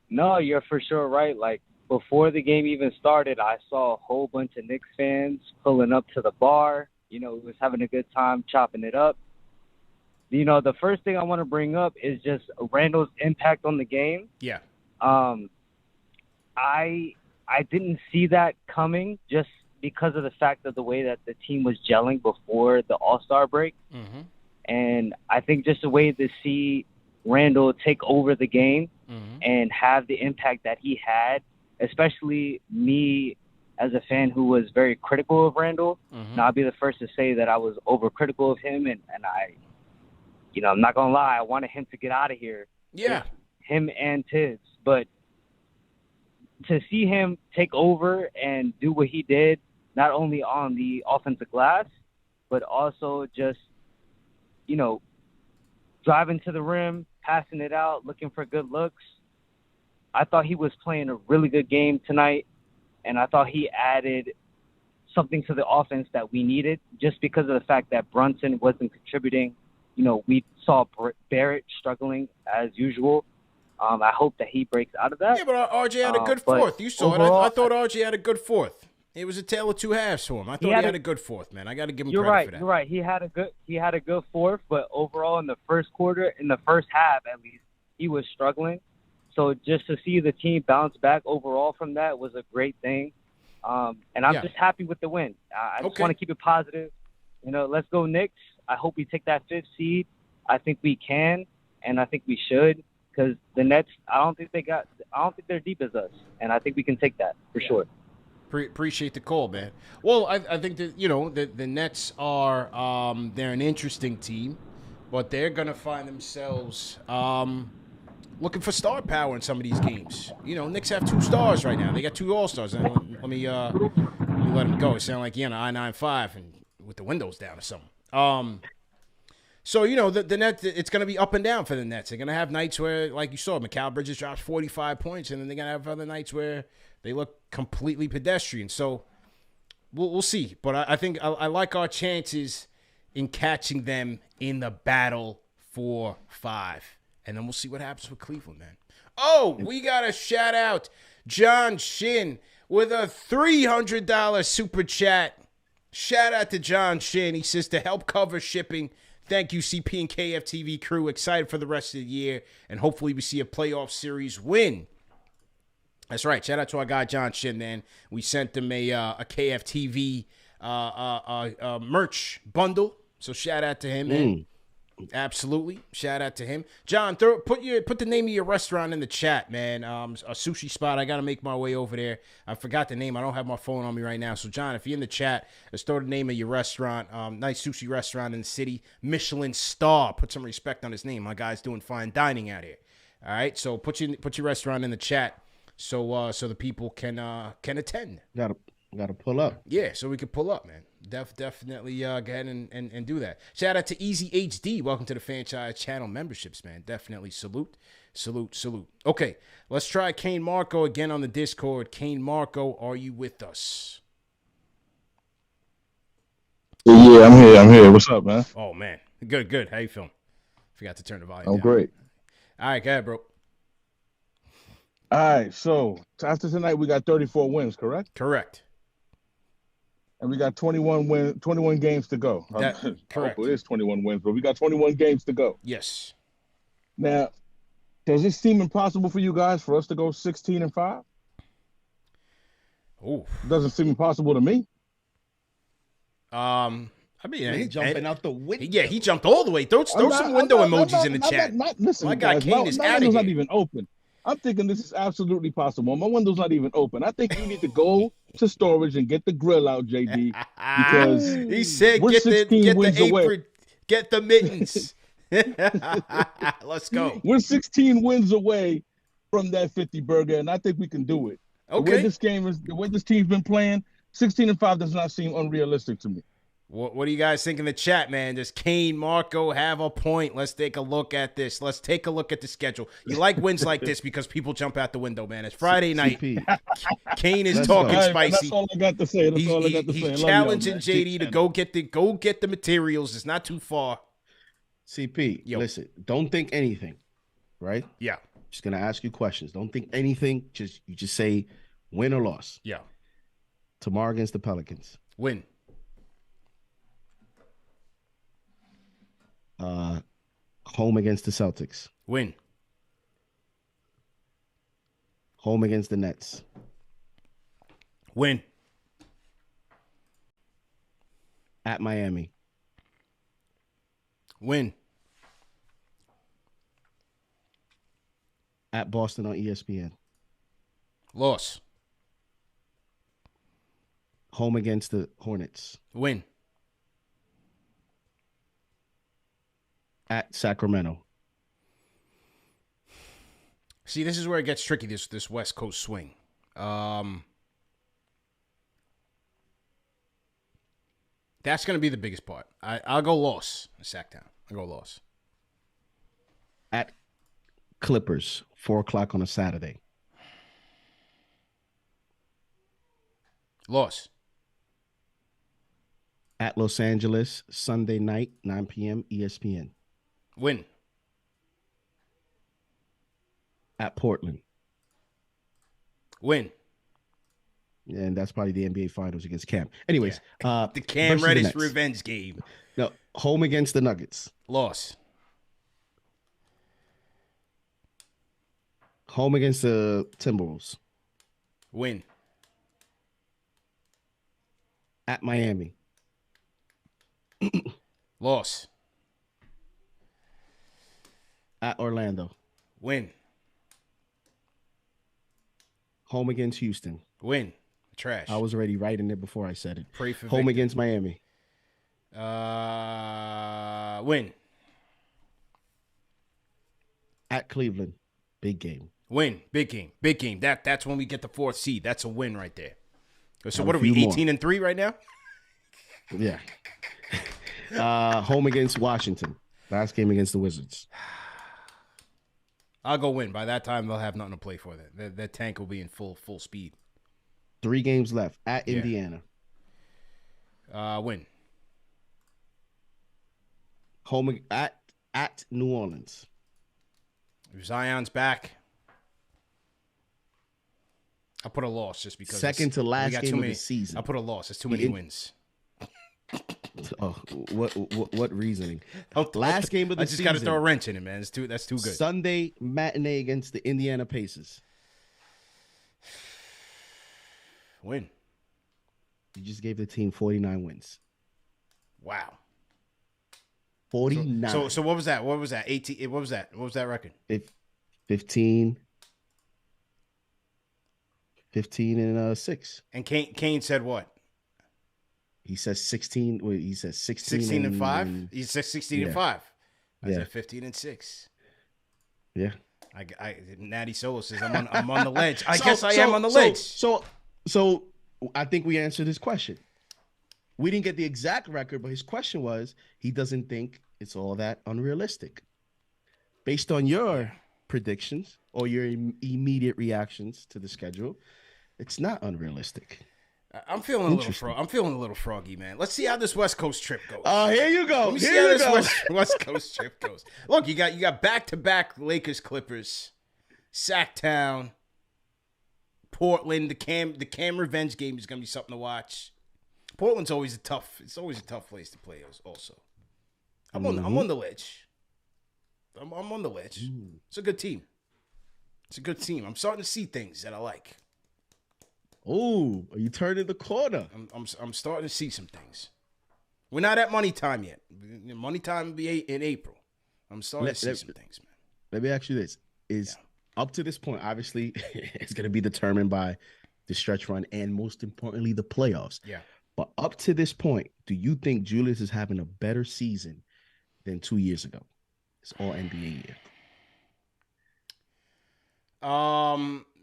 No, you're for sure right. Like, before the game even started, I saw a whole bunch of Knicks fans pulling up to the bar. You know, we was having a good time chopping it up. You know, the first thing I want to bring up is just Randle's impact on the game. Yeah. I didn't see that coming just because of the fact of the way that the team was gelling before the All-Star break. Mm-hmm. And I think just the way to see Randle take over the game and have the impact that he had, especially me as a fan who was very critical of Randle. Now, I'll be the first to say that I was overcritical of him, and I, you know, I'm not going to lie, I wanted him to get out of here. Yeah. Him and Tibbs. But to see him take over and do what he did, not only on the offensive glass, but also just, you know, driving to the rim, passing it out, looking for good looks. I thought he was playing a really good game tonight, and I thought he added something to the offense that we needed just because of the fact that Brunson wasn't contributing. You know, we saw Barrett struggling as usual. I hope that he breaks out of that. Yeah, but RJ had a good fourth. You saw overall, it. I thought RJ had a good fourth. It was a tale of two halves for him. I thought he had a good fourth, man. I got to give him credit for that. You're right. He had a good fourth, but overall in the first quarter, in the first half at least, he was struggling. So just to see the team bounce back overall from that was a great thing. And I'm just happy with the win. I just want to keep it positive. You know, let's go Knicks. I hope we take that 5th seed. I think we can, and I think we should, because the Nets, I don't think they're deep as us, and I think we can take that for sure. Appreciate the call, man. Well, I think that, you know, the Nets are they're an interesting team, but they're gonna find themselves looking for star power in some of these games. You know, Knicks have 2 stars right now. They got 2 All-Stars. And let me let them go. It sounded like you're on I-95 and with the windows down or something. So, you know, the Nets, it's going to be up and down for the Nets. They're going to have nights where, like you saw, Mikal Bridges drops 45 points, and then they're going to have other nights where they look completely pedestrian. So we'll see. But I think I like our chances in catching them in the battle for 5. And then we'll see what happens with Cleveland, man. Oh, we got to shout out John Shin with a $300 super chat. Shout out to John Shin. He says to help cover shipping. Thank you, CP and KFTV crew. Excited for the rest of the year. And hopefully we see a playoff series win. That's right. Shout out to our guy, John Shin, man. We sent him a KFTV merch bundle. So shout out to him, man. Absolutely. Shout out to him. John, put the name of your restaurant in the chat, man. A sushi spot. I got to make my way over there. I forgot the name. I don't have my phone on me right now. So, John, if you're in the chat, let's throw the name of your restaurant. Nice sushi restaurant in the city. Michelin star. Put some respect on his name. My guy's doing fine dining out here. All right? So, put your restaurant in the chat so the people can attend. Got to pull up. Yeah, so we could pull up, man. Definitely go ahead and do that. Shout out to Easy HD. Welcome to the Fanchise channel memberships, man. Definitely salute. Okay, let's try Cain Marko again on the Discord. Cain Marko, are you with us? Yeah, I'm here. What's up, man? Oh, man. Good. How you feeling? Forgot to turn the volume down. Great. All right, go ahead, bro. All right, so after tonight, we got 34 wins, correct? Correct. And we got 21 games to go. Correct. It is 21 wins, but we got 21 games to go. Yes. Now, does it seem impossible for you guys for us to go 16-5? Oh, doesn't seem impossible to me. I mean, he's jumping out the window. Yeah, he jumped all the way. Throw some window emojis in the chat. Listen, my guy Cain is out of here. Not even open. I'm thinking this is absolutely possible. My window's not even open. I think you need to go to storage and get the grill out, JD, because he said, we're get 16 wins the away. apron, get the mittens. Let's go. We're 16 wins away from that 50 burger, and I think we can do it. Okay. The way this team's been playing, 16-5 does not seem unrealistic to me. What do you guys think in the chat, man? Does Cain Marko have a point? Let's take a look at this. Let's take a look at the schedule. You like wins like this because people jump out the window, man. It's Friday night. Cain is talking spicy. That's all I got to say. He's challenging JD to go get the materials. It's not too far. CP, listen, don't think anything, right? Yeah. Just gonna ask you questions. Don't think anything. You just say win or loss. Yeah. Tomorrow against the Pelicans. Win. Home against the Celtics. Win. Home against the Nets. Win. At Miami. Win. At Boston on ESPN. Loss. Home against the Hornets. Win. At Sacramento. See, this is where it gets tricky, this West Coast swing. That's going to be the biggest part. I'll go loss. Sacktown. I'll go loss. At Clippers, 4 o'clock on a Saturday. Loss. At Los Angeles, Sunday night, 9 p.m., ESPN. Win. At Portland. Win. And that's probably the NBA Finals against Cam. Anyways, the Cam Reddish revenge game. No, home against the Nuggets. Loss. Home against the Timberwolves. Win. At Miami. Loss. At Orlando. Win. Home against Houston. Win. Trash. I was already writing it before I said it. Pray for home victory. Against Miami. Win. At Cleveland. Big game. Win. Big game. Big game. That's when we get the 4th seed. That's a win right there. So what are we, 18-3 right now? Yeah. Home against Washington. Last game against the Wizards. I'll go win. By that time, they'll have nothing to play for. That tank will be in full speed. 3 games left. At Indiana. Win. Home at New Orleans. Zion's back. I'll put a loss just because. Second to last game of the season. I'll put a loss. It's too many wins. Oh, what reasoning? Last game of the season. I just got to throw a wrench in it, man. That's too good. Sunday matinee against the Indiana Pacers. Win. You just gave the team 49 wins. Wow. 49. So what was that? What was that? 18. What was that? What was that record? 15 and 6. And Cain said what? He says 16. Wait, he says 16 and 5. He says 16 and 5. I said 15 and 6. Yeah. I Natty Solo says I'm on the ledge. I guess I am on the ledge. So I think we answered his question. We didn't get the exact record, but his question was he doesn't think it's all that unrealistic. Based on your predictions or your immediate reactions to the schedule, it's not unrealistic. I'm feeling a little froggy, man. Let's see how this West Coast trip goes. Oh, here you go. Let me see how this West Coast trip goes. Look, you got back-to-back Lakers Clippers, Sacktown, Portland. The Cam revenge game is gonna be something to watch. Portland's always a tough place to play. Also, I'm on the ledge. I'm on the ledge. It's a good team. I'm starting to see things that I like. Oh, are you turning the corner? I'm starting to see some things. We're not at money time yet. Money time will be in April. I'm starting to see some things, man. Let me ask you this: up to this point, obviously, it's going to be determined by the stretch run, and most importantly, the playoffs. Yeah. But up to this point, do you think Julius is having a better season than 2 years ago? It's all NBA year.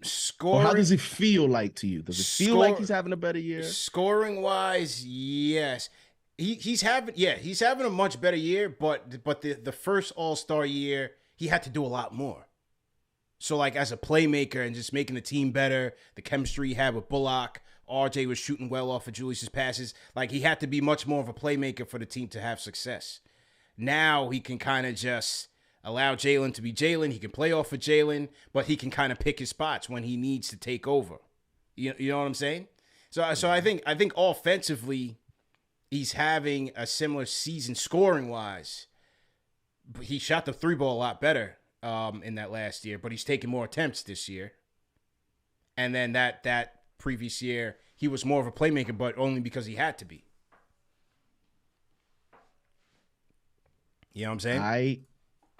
Scoring. Or how does it feel like to you? Does it feel like he's having a better year? Scoring wise, yes. He's having a much better year, but the first All-Star year, he had to do a lot more. So like as a playmaker and just making the team better, the chemistry he had with Bullock, RJ was shooting well off of Julius's passes. Like he had to be much more of a playmaker for the team to have success. Now he can kind of just allow Jalen to be Jalen. He can play off of Jalen, but he can kind of pick his spots when he needs to take over. You know what I'm saying? So I think offensively, he's having a similar season scoring wise. He shot the three ball a lot better in that last year, but he's taking more attempts this year. And then that previous year, he was more of a playmaker, but only because he had to be. You know what I'm saying?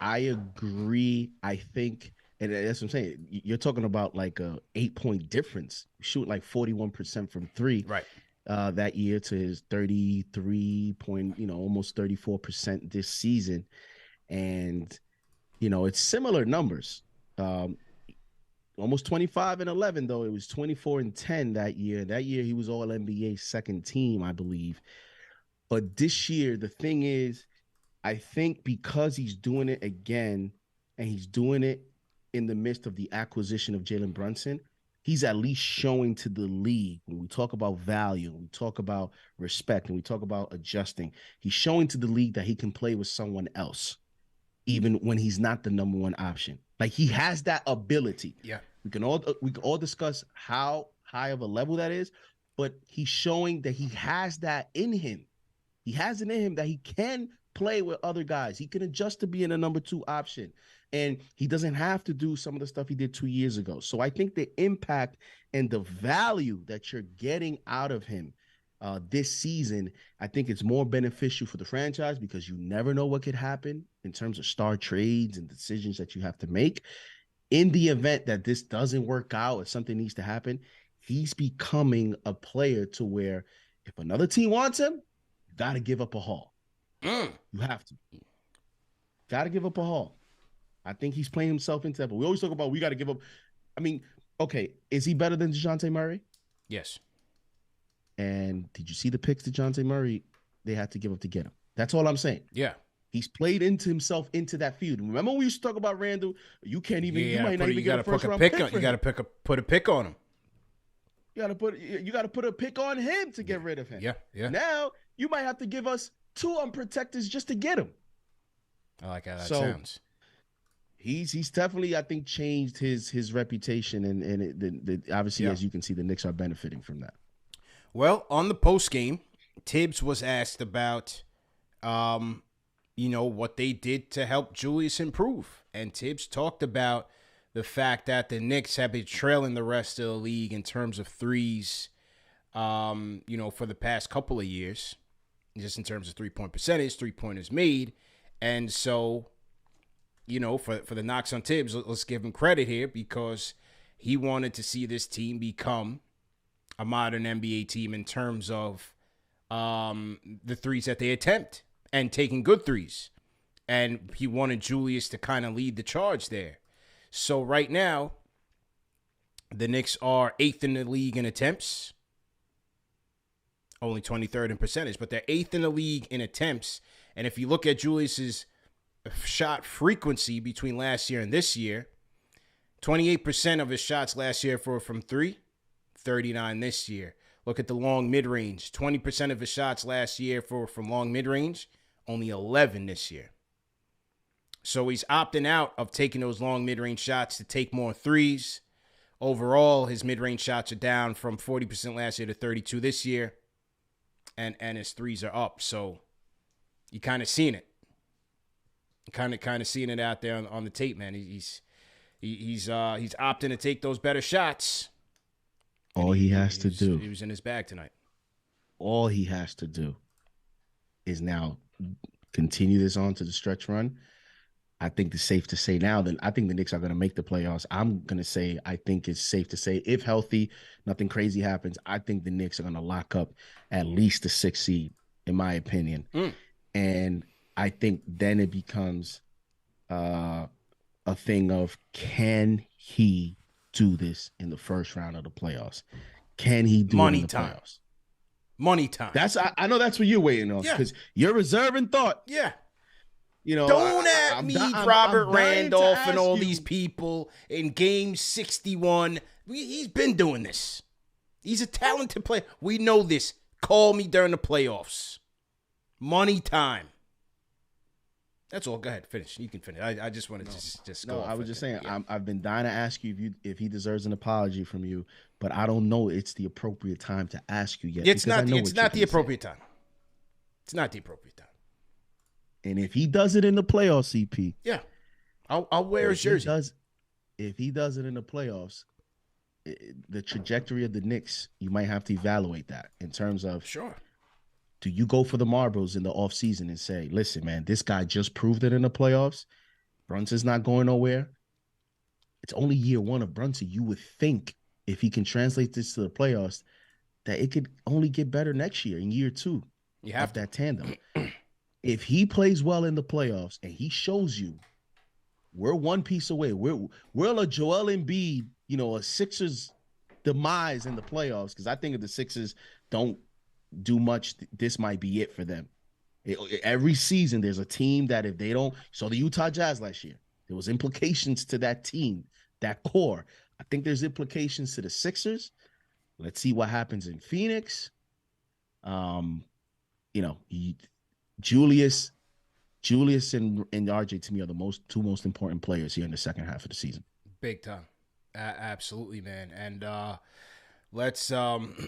I agree. I think, and that's what I'm saying. You're talking about like a 8-point difference. Shoot like 41% from three, right? That year to his 33 point, almost 34% this season, and it's similar numbers. Almost 25 and 11 though. It was 24 and 10 that year. That year he was All NBA second team, I believe. But this year, the thing is, I think because he's doing it again, and he's doing it in the midst of the acquisition of Jalen Brunson, he's at least showing to the league, when we talk about value, when we talk about respect, and we talk about adjusting, he's showing to the league that he can play with someone else, even when he's not the number one option. Like he has that ability. Yeah. We can all discuss how high of a level that is, but he's showing that he has that in him. He has it in him that he can play with other guys. He can adjust to being a number two option. And he doesn't have to do some of the stuff he did 2 years ago. So I think the impact and the value that you're getting out of him this season, I think it's more beneficial for the franchise because you never know what could happen in terms of star trades and decisions that you have to make. In the event that this doesn't work out or something needs to happen, he's becoming a player to where if another team wants him, you got to give up a haul. You have to. Got to give up a haul. I think he's playing himself into that. But we always talk about we got to give up. I mean, okay, is he better than DeJounte Murray? Yes. And did you see the picks DeJounte Murray they had to give up to get him? That's all I'm saying. Yeah. He's played into himself into that field. Remember when we used to talk about Randle? You can't even. You might not even get a first round pick. You got to put a pick on him. You got to put a pick on him to get rid of him. Yeah. Yeah. Now you might have to give us 2 unprotecteds just to get him. I like how that sounds. He's definitely, I think, changed his reputation, and obviously, as you can see, the Knicks are benefiting from that. Well, on the post game, Tibbs was asked about, what they did to help Julius improve, and Tibbs talked about the fact that the Knicks have been trailing the rest of the league in terms of threes, for the past couple of years, just in terms of 3-point percentage, 3-pointers made, and so. For the knocks on Tibbs, let's give him credit here because he wanted to see this team become a modern NBA team in terms of the threes that they attempt and taking good threes. And he wanted Julius to kind of lead the charge there. So right now, the Knicks are 8th in the league in attempts, only 23rd in percentage, but they're 8th in the league in attempts. And if you look at Julius's shot frequency between last year and this year, 28% of his shots last year were from three, 39 this year. Look at the long mid-range. 20% of his shots last year from long mid-range, only 11 this year. So he's opting out of taking those long mid-range shots to take more threes. Overall, his mid-range shots are down from 40% last year to 32 this year, and his threes are up. So you kind of seen it. Kind of seeing it out there on the tape, man. He's opting to take those better shots. All he has to do. He was in his bag tonight. All he has to do is now continue this on to the stretch run I think it's safe to say now that I think the Knicks are going to make the playoffs. I'm going to say I think it's safe to say if healthy, nothing crazy happens, I think the Knicks are going to lock up at least the 6th seed, in my opinion. And I think then it becomes a thing of, can he do this in the first round of the playoffs? Can he do it in the playoffs? Money time. I know that's what you're waiting on, because you're reserving thought. Yeah. You know, don't at me, Robert Randolph, and all these people in Game 61. He's been doing this. He's a talented player. We know this. Call me during the playoffs. Money time. That's all. Go ahead, finish. You can finish. I just wanted to just go. No, I was just saying. Yeah. I've been dying to ask you if he deserves an apology from you, but I don't know it's the appropriate time to ask you yet. It's not the appropriate time. It's not the appropriate time. And if he does it in the playoffs, CP, yeah, I'll wear his jersey. If he does it in the playoffs, the trajectory of the Knicks, you might have to evaluate that in terms of, sure, do you go for the marbles in the offseason and say, listen, man, this guy just proved it in the playoffs. Brunson's not going nowhere. It's only year one of Brunson. You would think if he can translate this to the playoffs, that it could only get better next year in year two. You have that tandem. If he plays well in the playoffs and he shows you we're one piece away, we're a Joel Embiid, a Sixers demise in the playoffs, because I think if the Sixers don't do much, this might be it for them. Every season, there's a team that if they don't, so the Utah Jazz last year, there was implications to that team, that core. I think there's implications to the Sixers. Let's see what happens in Phoenix. Julius and RJ to me are the two most important players here in the second half of the season. Big time. Absolutely, man. And let's hang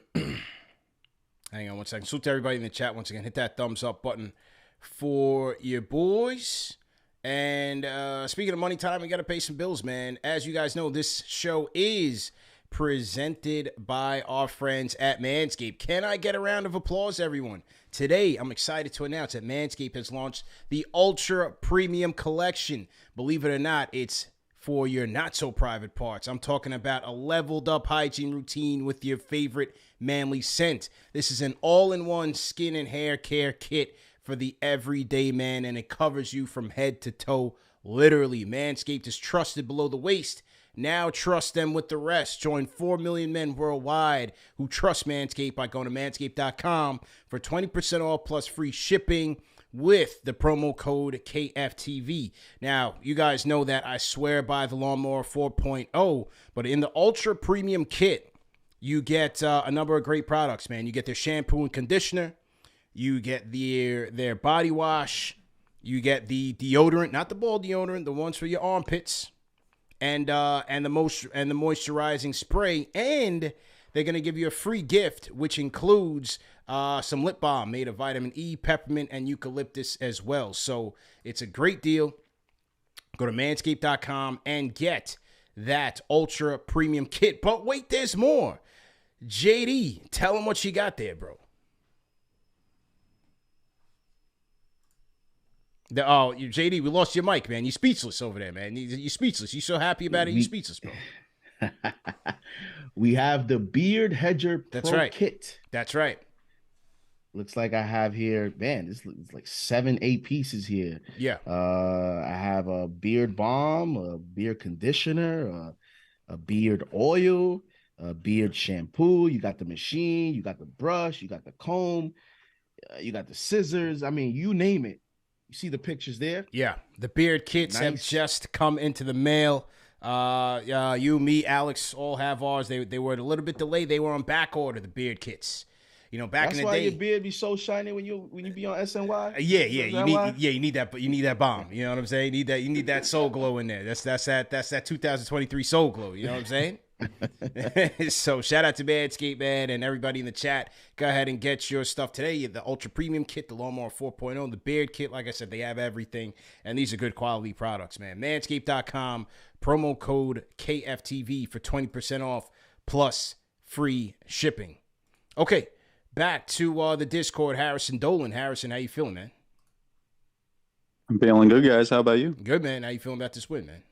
on one second. Salute to everybody in the chat once again. Hit that thumbs up button for your boys. And speaking of money time, we got to pay some bills, man. As you guys know, this show is presented by our friends at Manscaped. Can I get a round of applause, everyone? Today, I'm excited to announce that Manscaped has launched the Ultra Premium Collection. Believe it or not, it's for your not-so-private parts. I'm talking about a leveled-up hygiene routine with your favorite manly scent. This is an all-in-one skin and hair care kit for the everyday man, and it covers you from head to toe, literally. Manscaped is trusted below the waist. Now trust them with the rest. Join 4 million men worldwide who trust Manscaped by going to manscaped.com for 20% off plus free shipping with the promo code KFTV. Now, you guys know that I swear by the Lawnmower 4.0, but in the Ultra Premium Kit, you get a number of great products, man. You get their shampoo and conditioner. You get their body wash. You get the deodorant, not the ball deodorant, the ones for your armpits. And the moisturizing spray, and they're gonna give you a free gift, which includes some lip balm made of vitamin E, peppermint, and eucalyptus as well. So it's a great deal. Go to manscaped.com and get that Ultra Premium Kit. But wait, there's more. JD, tell them what you got there, bro. JD, we lost your mic, man. You're speechless over there, man. You're speechless. You're so happy about it, you're speechless, bro. We have the Beard Hedger Pro Kit. That's right. Looks like I have here, man, this looks like 7-8 pieces here. Yeah. I have a beard balm, a beard conditioner, a beard oil, a beard shampoo. You got the machine, you got the brush, you got the comb, you got the scissors. I mean, you name it. You see the pictures there? Yeah. The beard kits have just come into the mail. You, me, Alex all have ours. They were a little bit delayed. They were on back order, the beard kits. Back in the day. That's why your beard be so shiny when you be on SNY. Yeah. You need that. You need that bomb. You know what I'm saying? You need that soul glow in there. That's that 2023 soul glow. You know what I'm saying? So shout out to Manscaped, man, and everybody in the chat. Go ahead and get your stuff today. The Ultra Premium Kit, the Lawnmower 4.0, the Beard Kit. Like I said, they have everything, and these are good quality products, man. Manscaped.com, promo code KFTV for 20% off plus free shipping. Okay, back to the Discord. Harrison Dolan. Harrison, how you feeling, man? I'm feeling good, guys. How about you? Good, man. How you feeling about this win, man?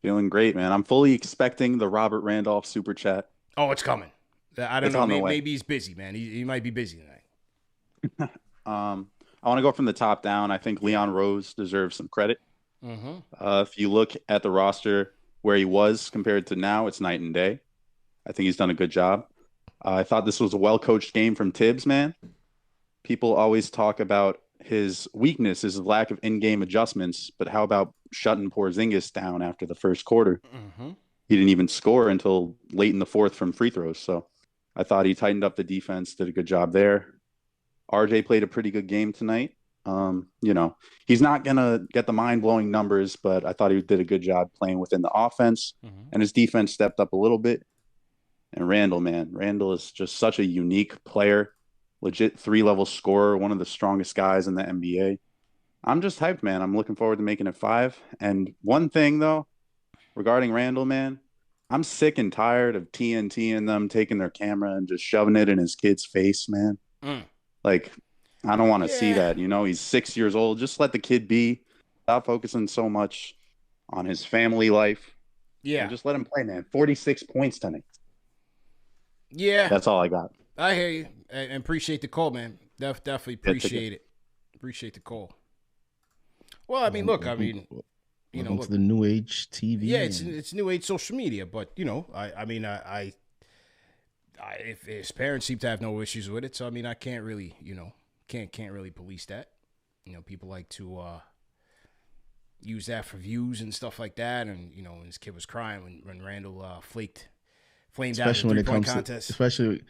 Feeling great, man. I'm fully expecting the Robert Randolph super chat. Oh, it's coming. I don't It's know. on the way. Maybe he's busy, man. He might be busy tonight. I want to go from the top down. I think Leon Rose deserves some credit. Mm-hmm. If you look at the roster where he was compared to now, it's night and day. I think he's done a good job. I thought this was a well-coached game from Tibbs, man. People always talk about his weakness is the lack of in-game adjustments, but how about shutting Porzingis down after the first quarter? Mm-hmm. He didn't even score until late in the fourth from free throws. So I thought he tightened up the defense, did a good job there. RJ played a pretty good game tonight. He's not going to get the mind-blowing numbers, but I thought he did a good job playing within the offense, and his defense stepped up a little bit. And Randle, man, Randle is just such a unique player, legit 3-level scorer, one of the strongest guys in the NBA. I'm just hyped, man. I'm looking forward to making it 5. And one thing, though, regarding Randle, man, I'm sick and tired of TNT and them taking their camera and just shoving it in his kid's face, man. Like, I don't want to see that. He's 6 years old. Just let the kid be. Stop focusing so much on his family life. Yeah. And just let him play, man. 46 points tonight. Yeah. That's all I got. I hear you. And appreciate the call, man. Definitely appreciate it. Appreciate the call. Well, I mean, look, look, the new age TV. Yeah, it's new age social media, but I if his parents seem to have no issues with it, so I mean, I can't really, can't really police that. People like to use that for views and stuff like that, and when his kid was crying when Randle flamed out in the 3-point contest, especially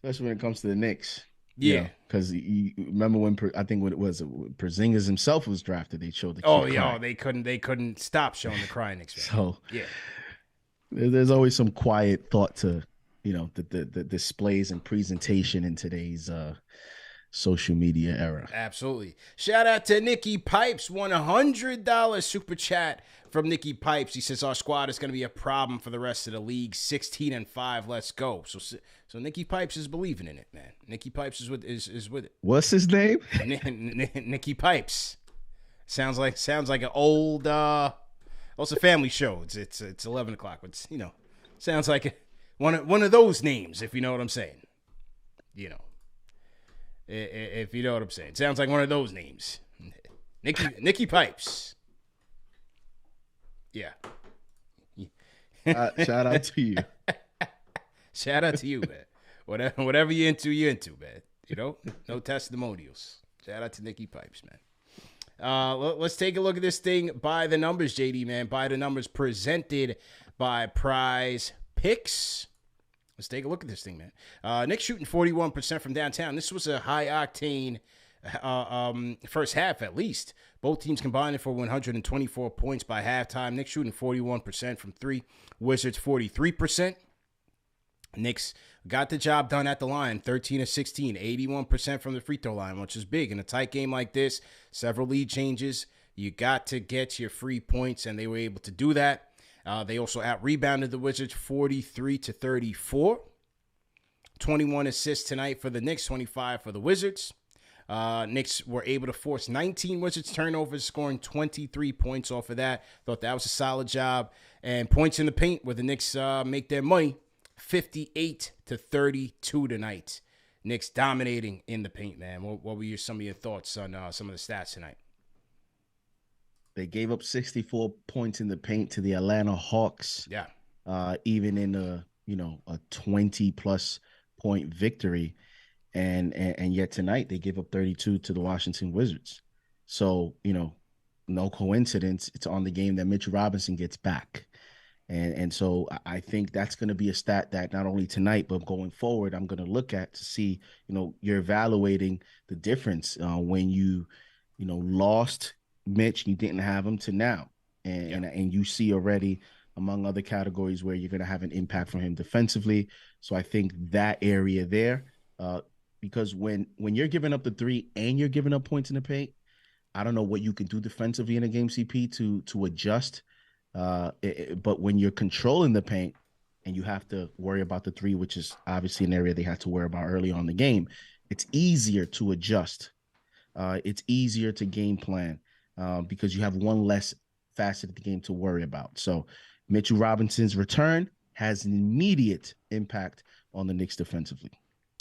when it comes to the Knicks. Yeah, because you remember when Porzingis himself was drafted, they showed the kid crying. They couldn't stop showing the crying experience. So yeah, there's always some quiet thought to the displays and presentation in today's social media era. Absolutely. Shout out to Nikki Pipes, $100 super chat from Nikki Pipes. He says our squad is going to be a problem for the rest of the league. 16-5, let's go. So Nikki Pipes is believing in it, man. Nikki Pipes is with it. What's his name? Nikki Pipes. Sounds like an old it's a family show. It's 11 o'clock. It's sounds like one of those names, if you know what I'm saying. If you know what I'm saying. Sounds like one of those names. Nikki Pipes. Yeah. Shout out to you. Shout out to you, man. Whatever you're into, man. No testimonials. Shout out to Nikki Pipes, man. Let's take a look at this thing by the numbers, JD, man. By the numbers presented by Prize Picks. Let's take a look at this thing, man. Knicks shooting 41% from downtown. This was a high-octane first half, at least. Both teams combining for 124 points by halftime. Knicks shooting 41% from 3. Wizards 43%. Knicks got the job done at the line, 13 of 16, 81% from the free throw line, which is big. In a tight game like this, several lead changes. You got to get your free points, and they were able to do that. They also out-rebounded the Wizards 43-34. 21 assists tonight for the Knicks, 25 for the Wizards. Knicks were able to force 19 Wizards turnovers, scoring 23 points off of that. Thought that was a solid job. And points in the paint where the Knicks make their money, 58-32 tonight. Knicks dominating in the paint, man. What were some of your thoughts on some of the stats tonight? They gave up 64 points in the paint to the Atlanta Hawks. Yeah. Even in a 20+ point victory. And yet tonight they gave up 32 to the Washington Wizards. So, no coincidence. It's on the game that Mitch Robinson gets back. And so I think that's going to be a stat that not only tonight, but going forward, I'm going to look at to see, you're evaluating the difference when you lost Mitch, you didn't have him, to now. And you see already, among other categories, where you're going to have an impact from him defensively. So I think that area there, because when you're giving up the 3 and you're giving up points in the paint, I don't know what you can do defensively in a game, CP, to adjust. But when you're controlling the paint and you have to worry about the 3, which is obviously an area they had to worry about early on in the game, it's easier to adjust. It's easier to game plan. because you have one less facet of the game to worry about. So Mitchell Robinson's return has an immediate impact on the Knicks defensively.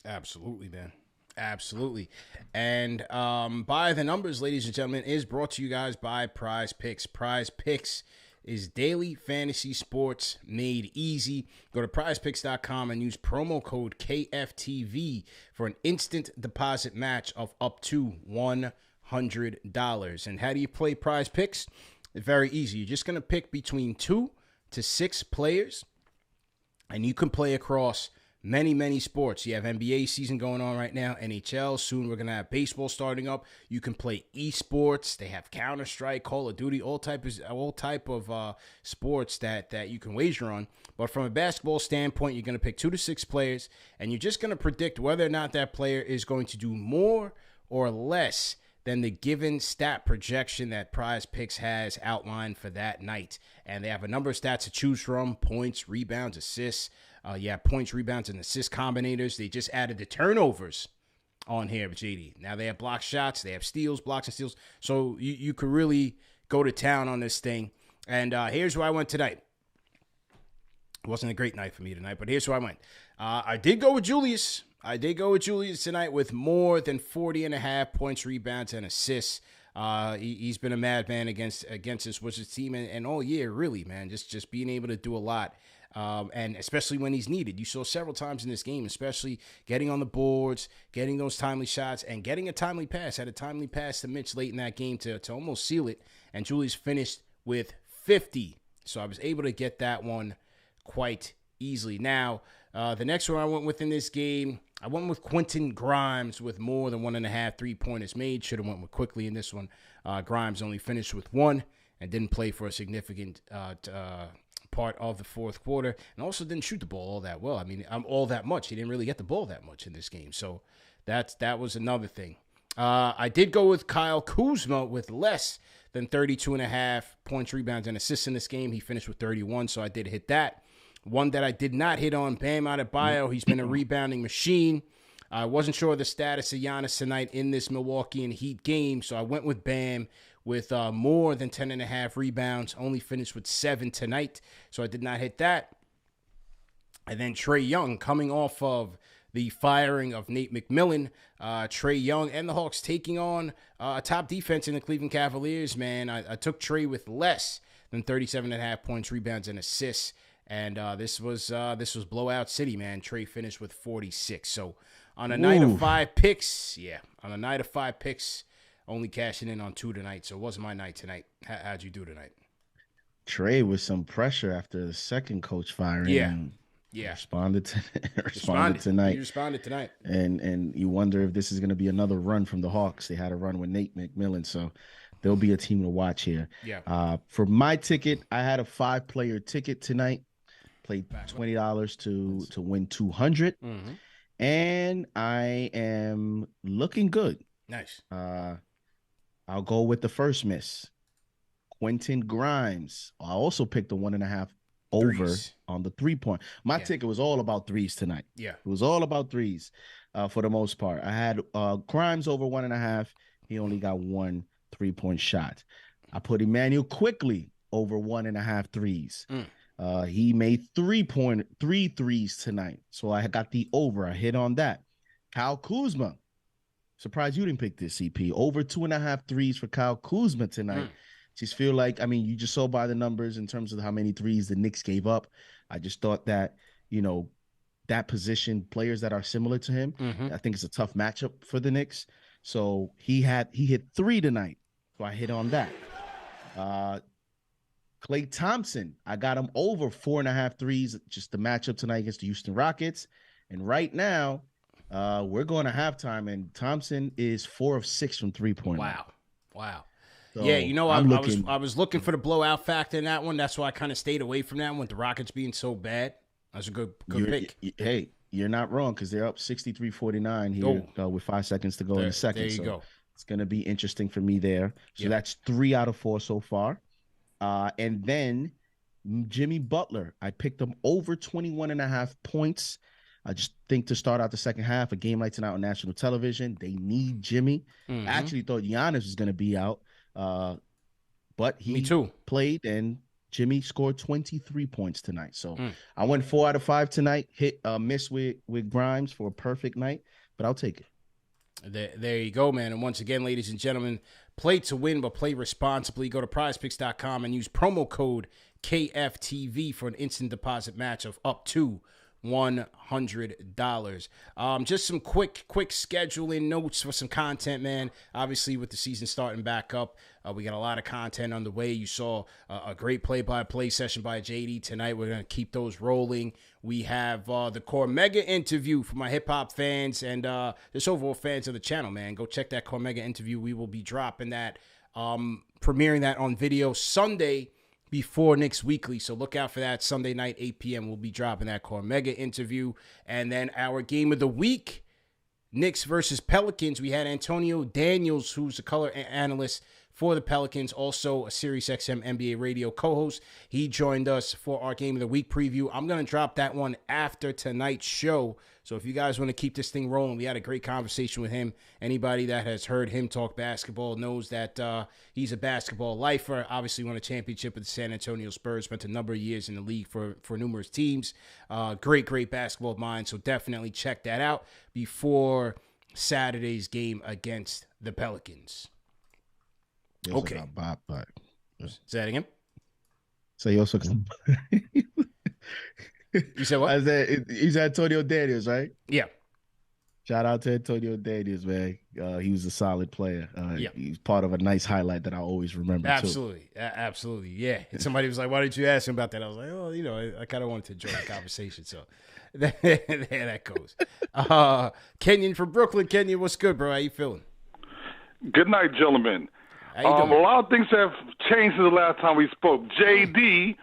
Absolutely, man. Absolutely. And By the Numbers, ladies and gentlemen, is brought to you guys by Prize Picks. Prize Picks is daily fantasy sports made easy. Go to prizepicks.com and use promo code KFTV for an instant deposit match of up to $100. And how do you play Prize Picks? It's very easy. You're just going to pick between 2 to 6 players, and you can play across many sports. You have NBA season going on right now, NHL. Soon we're going to have baseball starting up. You can play esports. They have Counter-Strike, Call of Duty, all type of sports that you can wager on. But from a basketball standpoint, you're going to pick 2 to 6 players, and you're just going to predict whether or not that player is going to do more or less than the given stat projection that Prize Picks has outlined for that night. And they have a number of stats to choose from: points, rebounds, assists. Points, rebounds, and assist combinators. They just added the turnovers on here, JD. Now they have block shots, they have steals, blocks and steals. So you could really go to town on this thing. And here's where I went tonight. It wasn't a great night for me tonight, but here's where I went. I did go with Julius. Tonight with more than 40.5 points, rebounds, and assists. He's been a madman against his Wizards team and all year, really, man. Just being able to do a lot. And especially when he's needed. You saw several times in this game, especially getting on the boards, getting those timely shots, and getting a timely pass. Had a timely pass to Mitch late in that game to almost seal it. And Julius finished with 50. So I was able to get that one quite easily. Now, the next one I went with in this game, I went with Quentin Grimes with more than 1.5 3-pointers made. Should have went with Quickly in this one. Grimes only finished with 1 and didn't play for a significant part of the fourth quarter, and also didn't shoot the ball all that well. I mean, all that much. He didn't really get the ball that much in this game. So that was another thing. I did go with Kyle Kuzma with less than 32.5 points, rebounds, and assists in this game. He finished with 31, so I did hit that. One that I did not hit on, Bam Adebayo. He's been a rebounding machine. I wasn't sure of the status of Giannis tonight in this Milwaukee and Heat game, so I went with Bam with more than 10.5 rebounds, only finished with 7 tonight, so I did not hit that. And then Trae Young, coming off of the firing of Nate McMillan, Trae Young and the Hawks taking on a top defense in the Cleveland Cavaliers, man. I took Trae with less than 37.5 points, rebounds, and assists, and this was blowout city, man. Trae finished with 46. So on a night of 5 picks, only cashing in on 2 tonight, so it wasn't my night tonight. How'd you do tonight? Trae with some pressure after the second coach firing. Yeah. Responded tonight. He responded tonight. And you wonder if this is going to be another run from the Hawks. They had a run with Nate McMillan, so there'll be a team to watch here. Yeah. For my ticket, I had a 5-player ticket tonight. Played $20 to win $200. Mm-hmm. And I am looking good. Nice. I'll go with the first miss. Quentin Grimes. I also picked the 1.5 over on the 3-point. My ticket was all about threes tonight. Yeah. It was all about threes for the most part. I had Grimes over 1.5. He only got 1 3-point shot. I put Emmanuel Quickly over 1.5 threes. He made 3 threes tonight. So I got the over. I hit on that. Kyle Kuzma. Surprised you didn't pick this, CP. Over 2.5 threes for Kyle Kuzma tonight. Just feel like, I mean, you just saw by the numbers in terms of how many threes the Knicks gave up. I just thought that, that position, players that are similar to him, I think it's a tough matchup for the Knicks. So he hit 3 tonight. So I hit on that. Klay Thompson, I got him over 4.5 threes, just the matchup tonight against the Houston Rockets. And right now, we're going to halftime, and Thompson is 4 of 6 from 3-point. Wow. So yeah, I was looking for the blowout factor in that one. That's why I kind of stayed away from that one with the Rockets being so bad. That's a good pick. Hey, you're not wrong because they're up 63-49 here with 5 seconds to go in the second. There you go. It's going to be interesting for me there. So that's 3 out of 4 so far. And then Jimmy Butler, I picked him over 21.5 points. I just think to start out the second half, a game like tonight on national television, they need Jimmy. I actually thought Giannis was going to be out. but he played, and Jimmy scored 23 points tonight. So I went 4 out of 5 tonight. Miss with Grimes for a perfect night, but I'll take it. There you go, man. And once again, ladies and gentlemen, play to win, but play responsibly. Go to prizepicks.com and use promo code KFTV for an instant deposit match of up to $100. Just some quick scheduling notes for some content, man. Obviously, with the season starting back up, we got a lot of content on the way. You saw a great play-by-play session by JD tonight. We're going to keep those rolling. We have the Cormega interview for my hip-hop fans and just overall fans of the channel, man. Go check that Cormega interview. We will be dropping that, premiering that on video Sunday before Knicks Weekly, so look out for that. Sunday night, 8 p.m., we'll be dropping that Cormega interview. And then our game of the week, Knicks versus Pelicans. We had Antonio Daniels, who's the color analyst for the Pelicans, also a SiriusXM NBA radio co-host. He joined us for our Game of the Week preview. I'm going to drop that one after tonight's show. So if you guys want to keep this thing rolling, we had a great conversation with him. Anybody that has heard him talk basketball knows that he's a basketball lifer. Obviously won a championship with the San Antonio Spurs, spent a number of years in the league for numerous teams. Great basketball mind. So definitely check that out before Saturday's game against the Pelicans. Okay. Say that again? So he also can. You said what? He's Antonio Daniels, right? Yeah. Shout out to Antonio Daniels, man. He was a solid player. He's part of a nice highlight that I always remember. Absolutely. Absolutely. Yeah. And somebody was like, why didn't you ask him about that? I was like, oh, I kind of wanted to enjoy the conversation. So there that goes. Kenyon from Brooklyn. Kenyon, what's good, bro? How you feeling? Good night, gentlemen. How you doing? A lot of things have changed since the last time we spoke. JD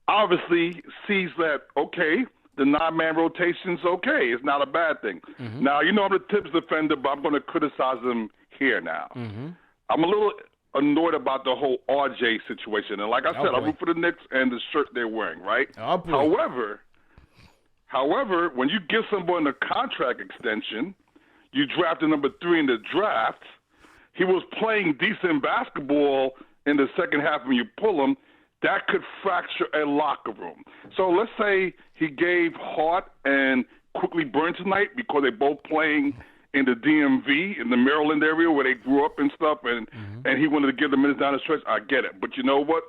obviously sees that, okay, the 9-man rotation's okay. It's not a bad thing. Mm-hmm. Now, I'm a Tibbs defender, but I'm going to criticize him here now. Mm-hmm. I'm a little annoyed about the whole RJ situation. And like I said, I root for the Knicks and the shirt they're wearing, right? However, when you give someone a contract extension, you drafted number 3 in the draft, he was playing decent basketball in the second half when you pull him, that could fracture a locker room. So let's say he gave Hart and Quickly Burn tonight because they're both playing in the DMV, in the Maryland area where they grew up and stuff, and he wanted to give the minutes down the stretch. I get it. But you know what?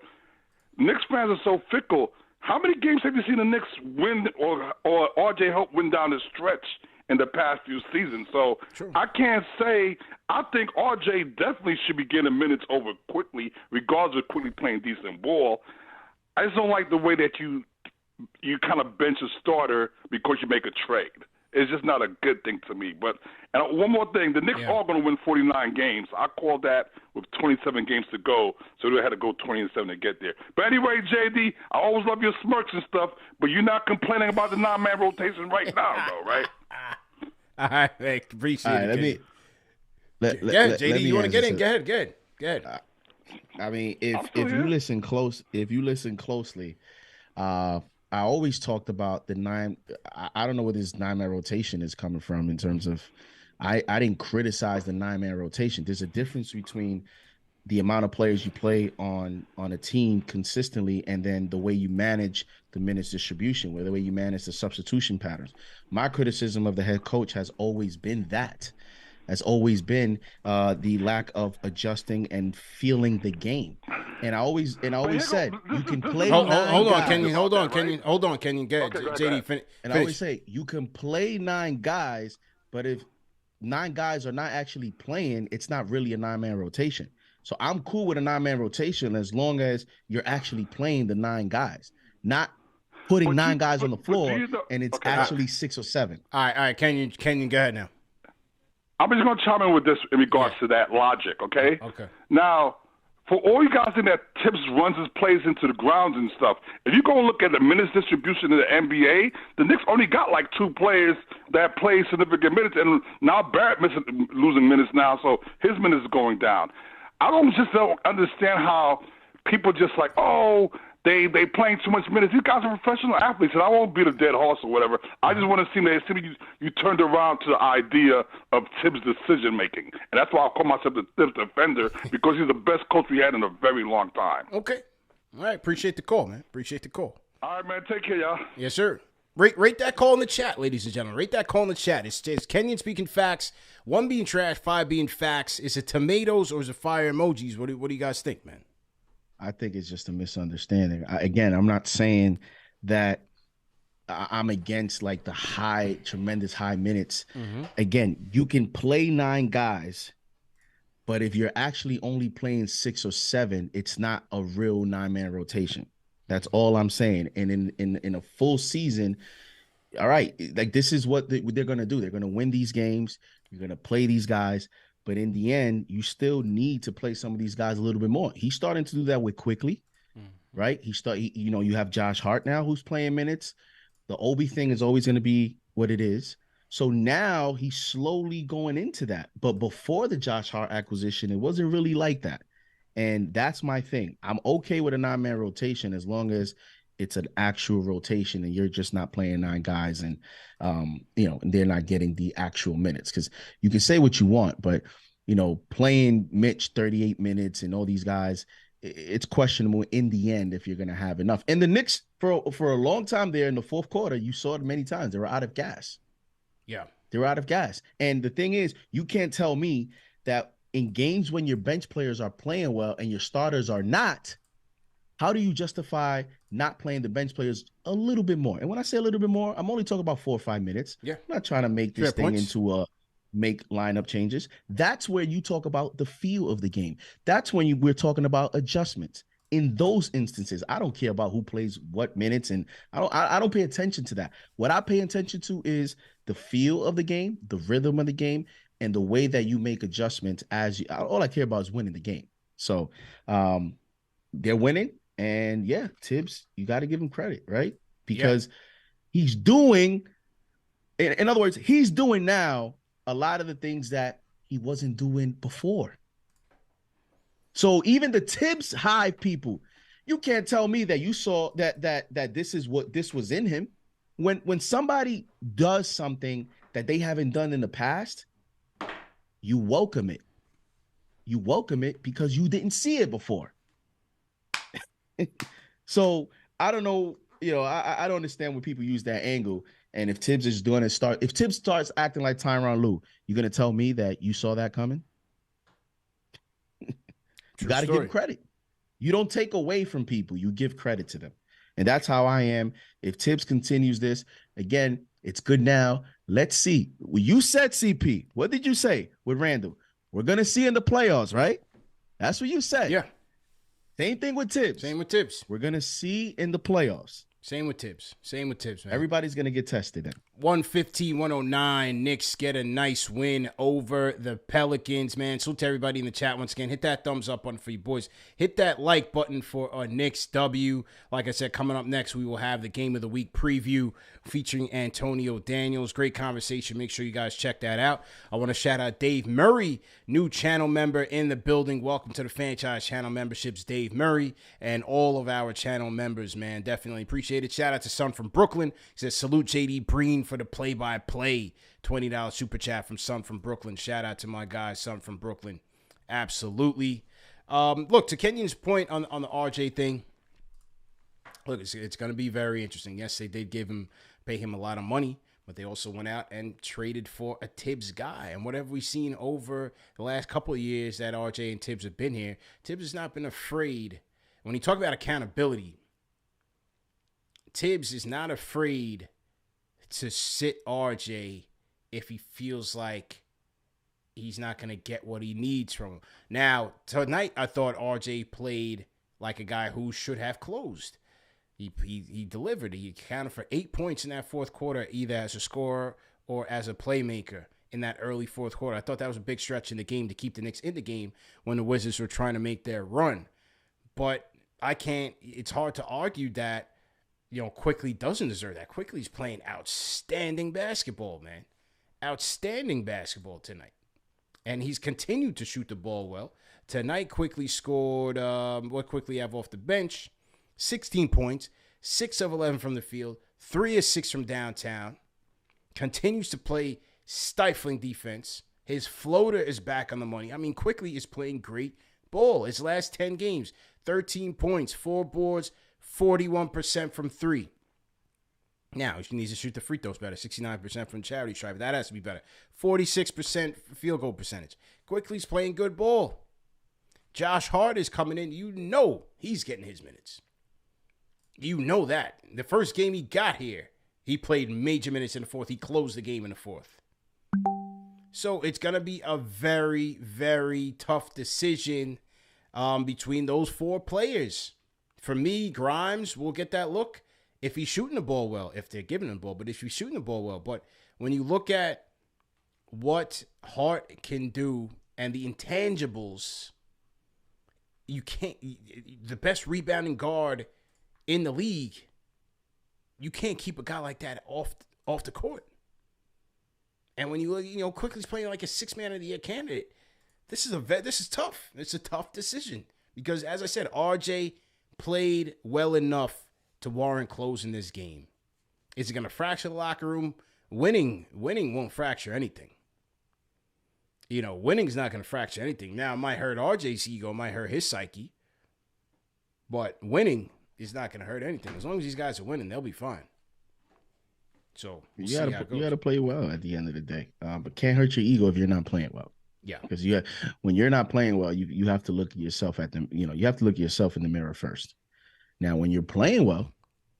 Knicks fans are so fickle. How many games have you seen the Knicks win or RJ help win down the stretch in the past few seasons? So I can't say – I think RJ definitely should be getting minutes over Quickly, regardless of Quickly playing decent ball. I just don't like the way that you kind of bench a starter because you make a trade. It's just not a good thing to me. But and one more thing, the Knicks are going to win 49 games. I called that with 27 games to go, so they had to go 20-7 to get there. But anyway, JD, I always love your smirks and stuff, but you're not complaining about the 9-man rotation right now, though, right? All right, hey, appreciate it. JD, you want to get in? Go ahead. I mean, if you listen closely, I always talked about the 9. I don't know where this 9-man rotation is coming from in terms of. I didn't criticize the 9-man rotation. There's a difference between the amount of players you play on a team consistently and then the way you manage the minutes distribution, the way you manage the substitution patterns. My criticism of the head coach has always been the lack of adjusting and feeling the game. And I always said you can play. Hold on, Kenyon. Get JD. Finish. And I always say you can play 9 guys, but if 9 guys are not actually playing, it's not really a 9-man rotation. So I'm cool with a 9-man rotation as long as you're actually playing the 9 guys, not putting 9 guys on the floor and it's actually 6 or 7. All right, Kenyon, go ahead now. I'm just going to chime in with this in regards to that logic, okay? Okay. Now, for all you guys in that Tibbs runs his plays into the grounds and stuff, if you go look at the minutes distribution in the NBA, the Knicks only got like 2 players that play significant minutes, and now Barrett losing minutes now, so his minutes is going down. I don't understand how people just like, oh, They playing too much minutes. These guys are professional athletes, and I won't beat a dead horse or whatever. I just want to see that you turned around to the idea of Tibbs' decision making, and that's why I call myself the Tibbs defender, because he's the best coach we had in a very long time. Okay, all right. Appreciate the call, man. Appreciate the call. All right, man. Take care, y'all. Yes, sir. Rate that call in the chat, ladies and gentlemen. Rate that call in the chat. It's Kenyon speaking facts. 1 being trash, 5 being facts. Is it tomatoes or is it fire emojis? What do you guys think, man? I think it's just a misunderstanding. Again, I'm not saying that I'm against like the tremendous high minutes. Mm-hmm. Again, you can play 9 guys, but if you're actually only playing 6 or 7, it's not a real 9-man rotation. That's all I'm saying. And in a full season, all right, like this is what they're going to do. They're going to win these games. You're going to play these guys. But in the end, you still need to play some of these guys a little bit more. He's starting to do that with Quickly, right? You have Josh Hart now who's playing minutes. The Obi thing is always going to be what it is. So now he's slowly going into that. But before the Josh Hart acquisition, it wasn't really like that. And that's my thing. I'm okay with a 9-man rotation as long as it's an actual rotation and you're just not playing 9 guys and, and they're not getting the actual minutes. Because you can say what you want, but, playing Mitch 38 minutes and all these guys, it's questionable in the end if you're going to have enough. And the Knicks, for a long time there in the fourth quarter, you saw it many times. They were out of gas. Yeah. They were out of gas. And the thing is, you can't tell me that in games when your bench players are playing well and your starters are not, how do you justify not playing the bench players a little bit more? And when I say a little bit more, I'm only talking about 4 or 5 minutes. Yeah. I'm not trying to make this thing into make lineup changes. That's where you talk about the feel of the game. That's when we're talking about adjustments. In those instances, I don't care about who plays what minutes, and I don't pay attention to that. What I pay attention to is the feel of the game, the rhythm of the game, and the way that you make adjustments all I care about is winning the game. So they're winning. And yeah, Tibbs, you got to give him credit, right? Because he's doing, in other words, he's doing now a lot of the things that he wasn't doing before. So even the Tibbs high people, you can't tell me that you saw that this was in him. When somebody does something that they haven't done in the past, you welcome it. You welcome it because you didn't see it before. So I don't know, I don't understand when people use that angle. And if Tibbs is doing it, if Tibbs starts acting like Tyronn Lue, you're gonna tell me that you saw that coming? You got to give him credit. You don't take away from people; you give credit to them, and that's how I am. If Tibbs continues this again, it's good now. Let's see. Well, you said CP. What did you say with Randle? We're gonna see in the playoffs, right? That's what you said. Yeah. Same thing with Tibbs. We're going to see in the playoffs. Same with Tibbs, man. Everybody's going to get tested in. 115-109. Knicks get a nice win over the Pelicans, man. Salute to everybody in the chat once again. Hit that thumbs up button for you boys. Hit that like button for a Knicks W. Like I said, coming up next, we will have the Game of the Week preview featuring Antonio Daniels. Great conversation. Make sure you guys check that out. I want to shout out Dave Murray, new channel member in the building. Welcome to the Fanchise channel memberships, Dave Murray, and all of our channel members, man. Definitely appreciate it. Shout out to Son from Brooklyn. He says, salute JD Breen for the play-by-play. $20 super chat from Son from Brooklyn. Shout out to my guy, Son from Brooklyn. Absolutely. Look, to Kenyon's point on the RJ thing, look, it's going to be very interesting. Yes, they did pay him a lot of money, but they also went out and traded for a Tibbs guy. And whatever we've seen over the last couple of years that RJ and Tibbs have been here, Tibbs has not been afraid. When you talk about accountability, Tibbs is not afraid to sit RJ if he feels like he's not going to get what he needs from him. Now, tonight, I thought RJ played like a guy who should have closed. He delivered. He accounted for 8 points in that fourth quarter, either as a scorer or as a playmaker in that early fourth quarter. I thought that was a big stretch in the game to keep the Knicks in the game when the Wizards were trying to make their run. But it's hard to argue that, Quickly doesn't deserve that. Quickly's playing outstanding basketball, man. Outstanding basketball tonight. And he's continued to shoot the ball well. Tonight, Quickly scored, what Quickly have off the bench? 16 points, 6 of 11 from the field, 3 of 6 from downtown. Continues to play stifling defense. His floater is back on the money. I mean, Quickly is playing great ball. His last 10 games, 13 points, 4 boards, 41% from 3. Now, he needs to shoot the free throws better. 69% from charity stripe. That has to be better. 46% field goal percentage. Quickly's playing good ball. Josh Hart is coming in. You know he's getting his minutes. You know that. The first game he got here, he played major minutes in the fourth. He closed the game in the fourth. So it's going to be a very, very tough decision between those 4 players. For me, Grimes will get that look if he's shooting the ball well, if they're giving him the ball, but if he's shooting the ball well. But when you look at what Hart can do and the intangibles, you can't, the best rebounding guard in the league, you can't keep a guy like that off the court. And when you look, Quickly's playing like a 6 man of the year candidate. This is tough. It's a tough decision because, as I said, RJ played well enough to warrant closing this game. Is it going to fracture the locker room? Winning won't fracture anything. Winning's not going to fracture anything. Now, it might hurt RJ's ego, might hurt his psyche, but winning is not going to hurt anything. As long as these guys are winning, they'll be fine. So you got to play well at the end of the day, but can't hurt your ego if you're not playing well. Yeah, because when you're not playing well, you have to look at yourself you have to look at yourself in the mirror first. Now, when you're playing well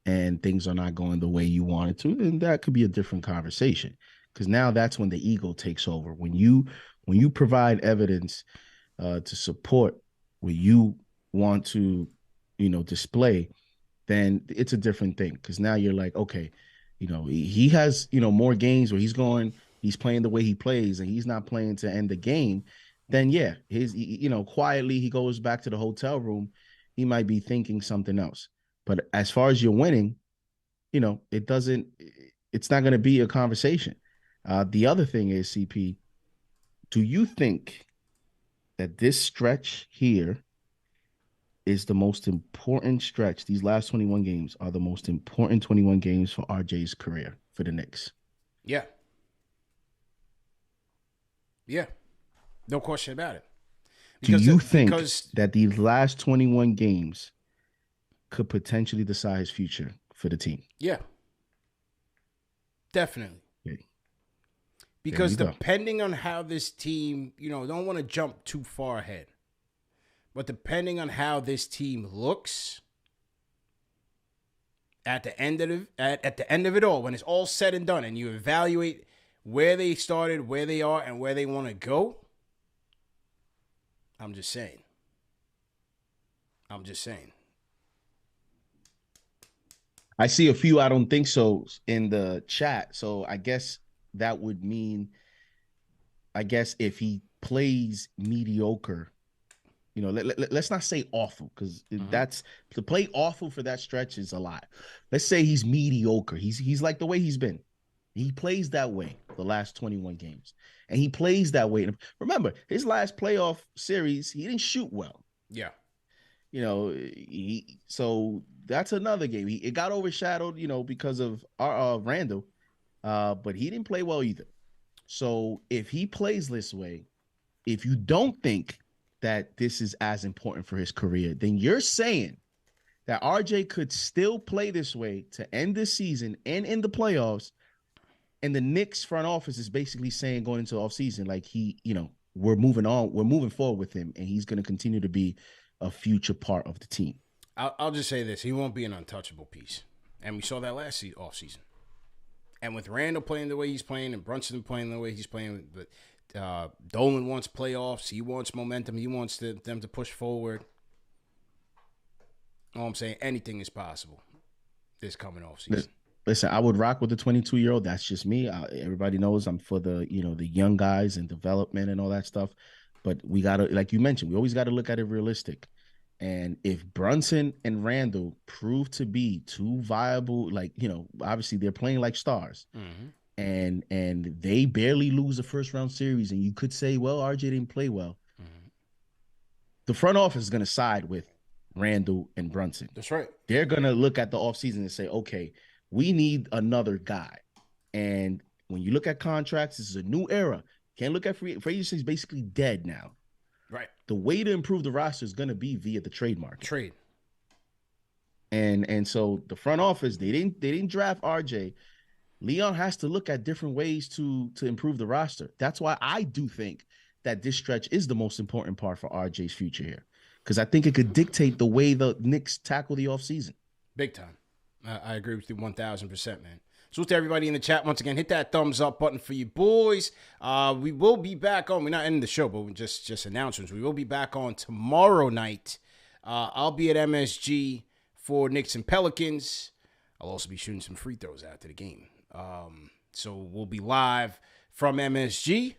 and things are not going the way you want it to, then that could be a different conversation. Because now that's when the ego takes over. When you provide evidence to support what you want to, display, then it's a different thing. Because now you're like, okay, he has, more games where he's playing the way he plays and he's not playing to end the game. Then yeah, quietly he goes back to the hotel room. He might be thinking something else. But as far as you're winning, it's not going to be a conversation. The other thing is, CP, do you think that this stretch here is the most important stretch? These last 21 games are the most important 21 games for RJ's career for the Knicks. Yeah. Yeah. No question about it. Do you think that these last 21 games could potentially decide his future for the team? Yeah. Definitely. Okay. Because depending on how this team, don't want to jump too far ahead, but depending on how this team looks at the end of it all, when it's all said and done, and you evaluate where they started, where they are, and where they want to go, I'm just saying. I see a few I don't think so in the chat. So I guess that would mean, if he plays mediocre, let's not say awful, because that's to play awful for that stretch is a lot. Let's say he's mediocre. He's like the way he's been. He plays that way the last 21 games. And he plays that way. Remember, his last playoff series, he didn't shoot well. Yeah. So that's another game. It got overshadowed, because of Randle, but he didn't play well either. So if he plays this way, if you don't think that this is as important for his career, then you're saying that RJ could still play this way to end this season and in the playoffs. And the Knicks front office is basically saying going into the offseason, like we're moving on, we're moving forward with him, and he's going to continue to be a future part of the team. I'll just say this. He won't be an untouchable piece. And we saw that last offseason. And with Randle playing the way he's playing and Brunson playing the way he's playing, but Dolan wants playoffs. He wants momentum. He wants them to push forward. All I'm saying, anything is possible this coming offseason. Listen, I would rock with the 22-year-old. That's just me. Everybody knows I'm for the young guys and development and all that stuff. But we got to, like you mentioned, we always got to look at it realistic. And if Brunson and Randle prove to be two viable, obviously they're playing like stars, and they barely lose a first-round series, and you could say, well, RJ didn't play well. The front office is going to side with Randle, and Brunson. That's right. They're going to look at the offseason and say, okay, we need another guy. And when you look at contracts, this is a new era. Can't look at free agency is basically dead now. Right. The way to improve the roster is going to be via the trade market. Trade. And so the front office, they didn't draft RJ. Leon has to look at different ways to improve the roster. That's why I do think that this stretch is the most important part for RJ's future here, because I think it could dictate the way the Knicks tackle the offseason. Big time. I agree with you 1,000%, man. So to everybody in the chat, once again, hit that thumbs up button for you boys. We will be back on. We're not ending the show, but just announcements. We will be back on tomorrow night. I'll be at MSG for Knicks and Pelicans. I'll also be shooting some free throws after the game. So we'll be live from MSG.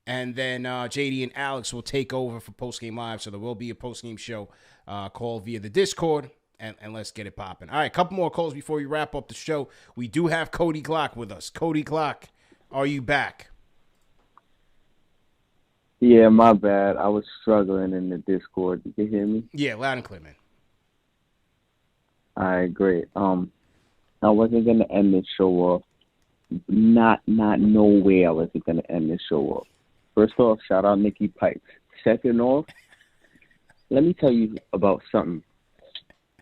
And then JD and Alex will take over for Postgame Live. So there will be a postgame show called via the Discord. And let's get it popping. All right, a couple more calls before we wrap up the show. We do have Cody Glock with us. Cody Glock, are you back? Yeah, my bad. I was struggling in the Discord. Did you hear me? Yeah, loud and clear, man. All right, great. I wasn't gonna end this show off. Not no way I wasn't gonna end this show off. First off, shout out Nikki Pipes. Second off, let me tell you about something.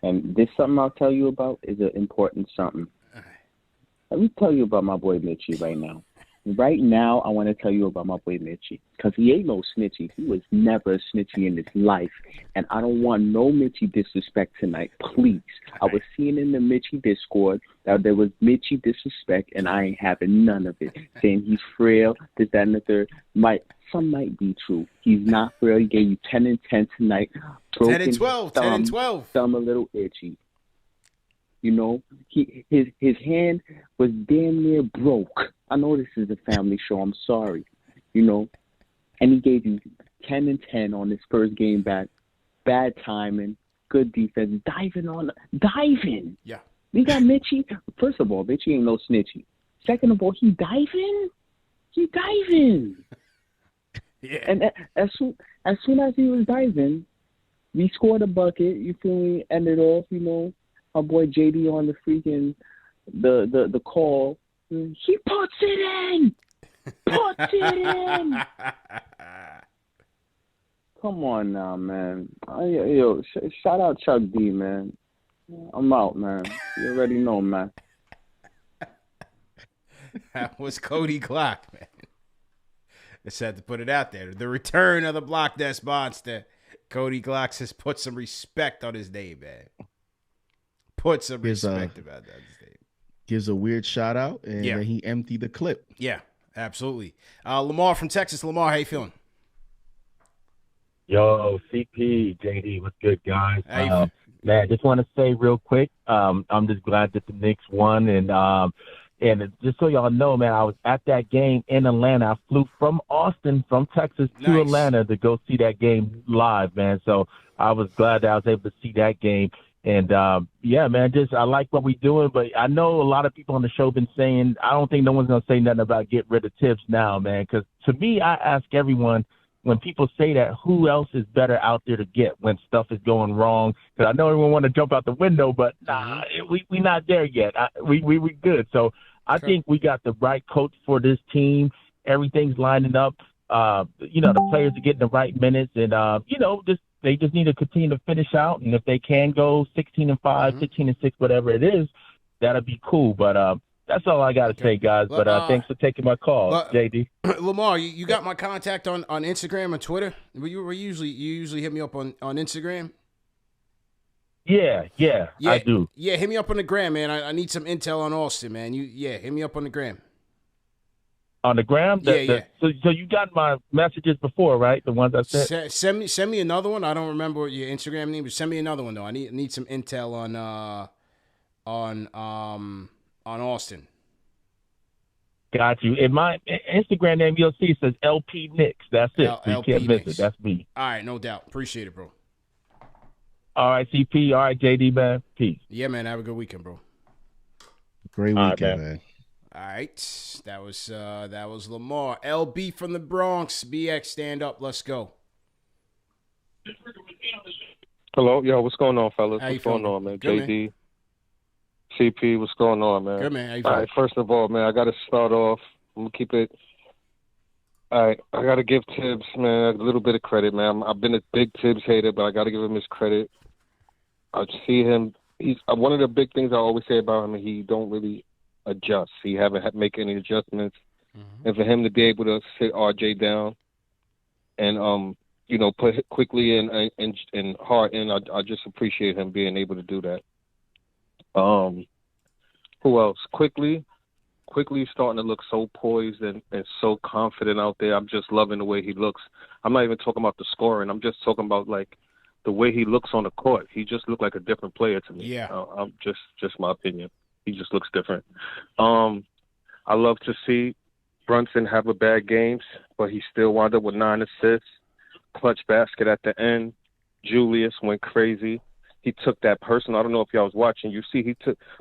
And this something I'll tell you about is an important something. Let me tell you about my boy Mitchie right now. Right now, I want to tell you about my boy Mitchie, because he ain't no snitchy. He was never a snitchy in his life. And I don't want no Mitchie disrespect tonight, please. I was seeing in the Mitchie Discord that there was Mitchie disrespect, and I ain't having none of it. Saying he's frail, this, that, and the third. Some might be true. He's not frail. He gave you 10 and 10 tonight. 10 and 12. 10 and 12. Thumb a little itchy. You know, his hand was damn near broke. I know this is a family show. I'm sorry. You know, and he gave you 10 and 10 on his first game back. Bad timing, good defense, diving. Yeah. We got Mitchie. First of all, Mitchie ain't no snitchy. Second of all, he diving. Yeah. And as soon as he was diving, we scored a bucket. You feel me? Ended off. You know, our boy JD on the freaking the call. He puts it in. Come on now, man. Shout out Chuck D, man. I'm out, man. You already know, man. That was Cody Glock, man. Just had to put it out there. The return of the Block Desk Monster. Cody Glock says put some respect on his name, man. Put some respect about that. Gives a weird shout out, and then he emptied the clip. Yeah, absolutely. Lamar from Texas. Lamar, how you feeling? Yo, CP, JD, what's good, guys? Man, just want to say real quick, I'm just glad that the Knicks won, and just so y'all know, man, I was at that game in Atlanta. I flew from Austin, from Texas to Atlanta to go see that game live, man. So I was glad that I was able to see that game. And, yeah, man, I like what we're doing. But I know a lot of people on the show been saying, I don't think no one's going to say nothing about get rid of Tips now, man. Because to me, I ask everyone, when people say that, who else is better out there to get when stuff is going wrong? Because I know everyone want to jump out the window, but we not there yet. We good. So I think we got the right coach for this team. Everything's lining up. The players are getting the right minutes, and they just need to continue to finish out. And if they can go 16-5, 15-6, whatever it is, that'll be cool. But that's all I got to say, guys. But thanks for taking my call, JD. Lamar, you got my contact on Instagram and Twitter? You usually hit me up on Instagram? Yeah, I do. Yeah, hit me up on the gram, man. I need some intel on Austin, man. Hit me up on the gram. On the gram? Yeah. So you got my messages before, right? The ones I said? Send me another one. I don't remember your Instagram name, but send me another one, though. I need some intel on Austin. Got you. In my Instagram name, you'll see it says LP Knicks. That's it. You can't miss it. That's me. All right, no doubt. Appreciate it, bro. All right, CP. All right, JD, man. Peace. Yeah, man. Have a good weekend, bro. Great weekend, man. All right. That was Lamar. LB from the Bronx. BX, stand up. Let's go. Hello, yo, what's going on, fellas? How you What's going feeling? on, man? Good, JD, CP, what's going on, man? Good, man. How you All feeling? right, first of all, man, I got to start off. I'm going to keep it. All right, I got to give Tibbs, man, a little bit of credit, man. I've been a big Tibbs hater, but I got to give him his credit. I see him. He's one of the big things I always say about him, he don't really adjust. He haven't make any adjustments. Mm-hmm. And for him to be able to sit RJ down and, you know, put it quickly and hard in, I just appreciate him being able to do that. Who else? Quickly starting to look so poised and so confident out there. I'm just loving the way he looks. I'm not even talking about the scoring. I'm just talking about, like, the way he looks on the court. He just looked like a different player to me. Yeah. I'm just my opinion. He just looks different. I love to see Brunson have a bad games, but he still wound up with 9 assists. Clutch basket at the end. Julius went crazy. He took that personal. I don't know if y'all was watching. You see,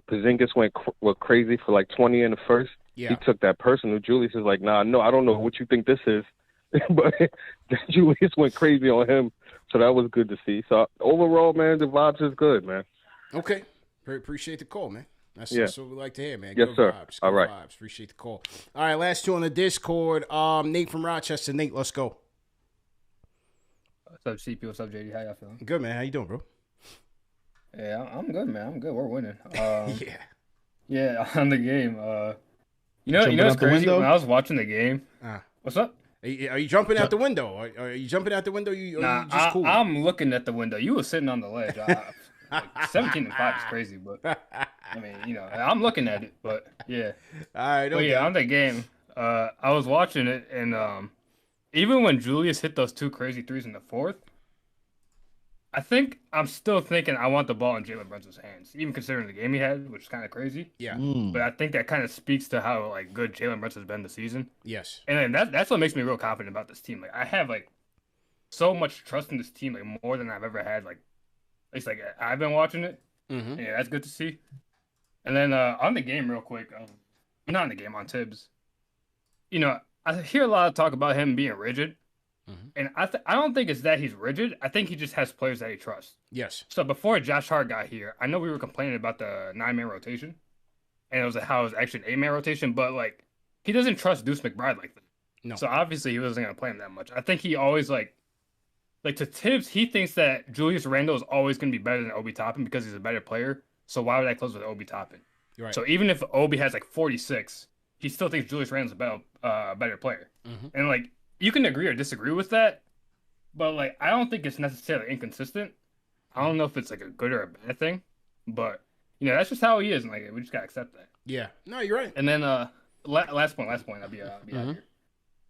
Porzingis went crazy for like 20 in the first. Yeah. He took that personal. Julius is like, nah, no, I don't know what you think this is. But Julius went crazy on him. So that was good to see. So overall, man, the vibes is good, man. Okay. Appreciate the call, man. That's what we like to hear, man. Yes, good sir. Vibes. All good right. Vibes. Appreciate the call. All right, last two on the Discord. Nate from Rochester. Nate, let's go. What's up, CP? What's up, JD? How y'all feeling? Good, man. How you doing, bro? Yeah, I'm good, man. I'm good. We're winning. Yeah. Yeah, on the game. You know what's crazy? When I was watching the game. What's up? Are you jumping out the window? Are you jumping out the window? Nah, you just cool? I'm looking at the window. You were sitting on the ledge. Like 17-5 is crazy, but I mean, you know, I'm looking at it, but yeah. All right. But yeah, on the game, I was watching it, and even when Julius hit those 2 crazy threes in the fourth, I think I'm still thinking I want the ball in Jalen Brunson's hands, even considering the game he had, which is kind of crazy. Yeah. But I think that kind of speaks to how like good Jalen Brunson's been this season. Yes. And then that's what makes me real confident about this team. Like I have like so much trust in this team, like more than I've ever had. Like at least like I've been watching it. Mm-hmm. Yeah, that's good to see. And then on the game, real quick, not on the game, on Tibbs. You know, I hear a lot of talk about him being rigid. Mm-hmm. And I don't think it's that he's rigid. I think he just has players that he trusts. Yes. So before Josh Hart got here, I know we were complaining about the 9-man rotation. And it was how it was actually an 8-man rotation. But, like, he doesn't trust Deuce McBride like that. No. So obviously he wasn't going to play him that much. I think he always, like to Tibbs, he thinks that Julius Randle is always going to be better than Obi Toppin because he's a better player. So why would I close with Obi Toppin? Right. So even if Obi has, like, 46, he still thinks Julius Randle's a better player. Mm-hmm. And, like, you can agree or disagree with that, but, like, I don't think it's necessarily inconsistent. I don't know if it's, like, a good or a bad thing, but, you know, that's just how he is, and, like, we just got to accept that. Yeah. No, you're right. And then last point, I'll be out here.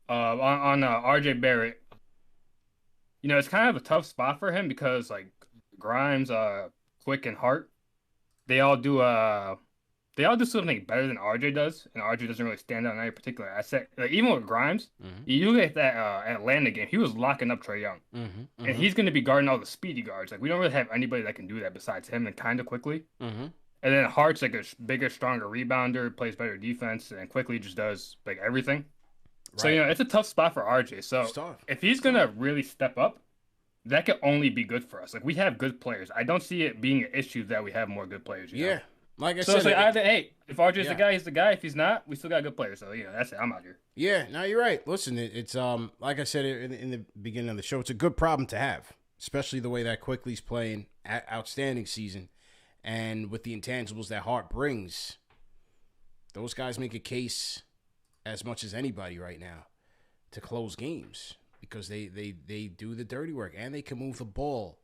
On RJ Barrett, you know, it's kind of a tough spot for him because, like, Grimes, Quick, and Hart, they all do something better than RJ does, and RJ doesn't really stand out in any particular asset. Like, even with Grimes, you look at that Atlanta game, he was locking up Trae Young, and he's going to be guarding all the speedy guards. Like, we don't really have anybody that can do that besides him, and kind of Quickly. And then Hart's like a bigger, stronger rebounder, plays better defense, and Quickly just does like everything. Right. So, you know, it's a tough spot for RJ. So if he's going to really step up, that could only be good for us. Like, we have good players. I don't see it being an issue that we have more good players. You know? Like I so said, it's like either, hey, if RJ's the guy, he's the guy. If he's not, we still got good players. So, you know, that's it. I'm out here. Yeah, no, you're right. Listen, it's like I said in the beginning of the show, it's a good problem to have, especially the way that Quickly's playing, outstanding season, and with the intangibles that Hart brings. Those guys make a case as much as anybody right now to close games because they do the dirty work and they can move the ball.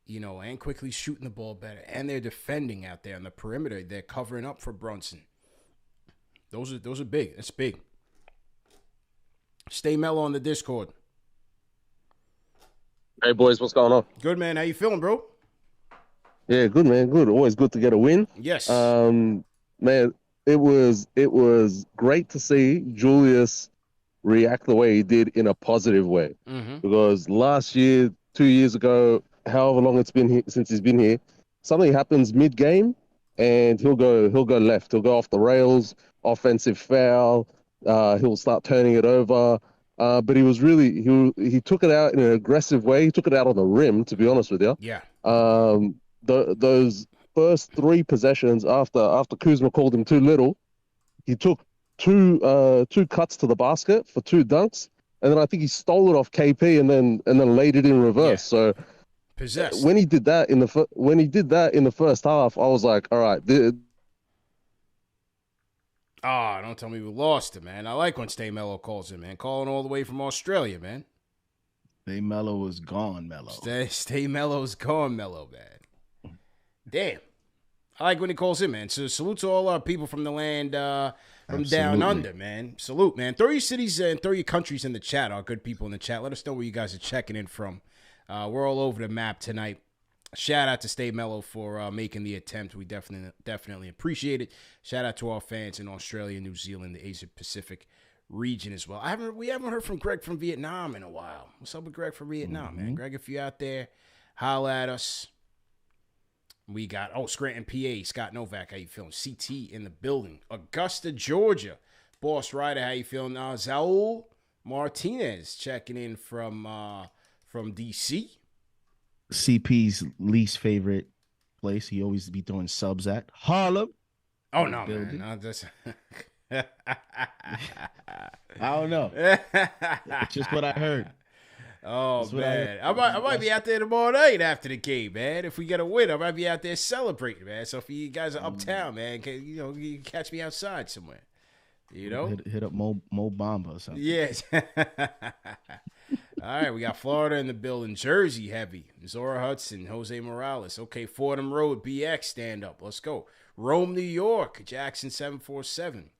You know, and Quickly shooting the ball better. And they're defending out there on the perimeter. They're covering up for Brunson. Those are big. That's big. Stay mellow on the Discord. Hey, boys, what's going on? Good, man. How you feeling, bro? Yeah, good, man. Good. Always good to get a win. Yes. Man, it was great to see Julius react the way he did in a positive way. Because last year, 2 years ago, however long it's been since he's been here, something happens mid-game, and he'll go left. He'll go off the rails, offensive foul. He'll start turning it over. But he was really he took it out in an aggressive way. He took it out on the rim, to be honest with you. Yeah. those first 3 possessions after Kuzma called him too little, he took two cuts to the basket for 2 dunks, and then I think he stole it off KP and then laid it in reverse. Yeah. So possessed. When he did that in the first half, I was like, all right. Don't tell me we lost him, man. I like when Stay Mellow calls him, man. Calling all the way from Australia, man. Stay Mellow is gone, Mellow. Stay Mellow's gone, Mellow, man. Damn. I like when he calls in, man. So salute to all our people from the land, from down under, man. Salute, man. Throw your cities and throw your countries in the chat, our good people in the chat. Let us know where you guys are checking in from. We're all over the map tonight. Shout out to Stay Mellow for making the attempt. We definitely appreciate it. Shout out to our fans in Australia, New Zealand, the Asia Pacific region as well. We haven't heard from Greg from Vietnam in a while. What's up with Greg from Vietnam, man? Greg, if you're out there, holla at us. We got Scranton, PA, Scott Novak, how you feeling? CT in the building. Augusta, Georgia, Boss Ryder, how you feeling? Zaul Martinez checking in from DC. CP's least favorite place. He always be throwing subs at Harlem. Oh no, man. No, that's I don't know. It's just what I heard. Oh man, I might be out there tomorrow night after the game, man. If we get a win, I might be out there celebrating, man. So if you guys are uptown, man, you can catch me outside somewhere. You know, hit up Mo Bamba or something. Yes. All right, we got Florida in the building, Jersey heavy, Zora Hudson, Jose Morales. Okay, Fordham Road, BX, stand up. Let's go. Rome, New York, Jackson 747.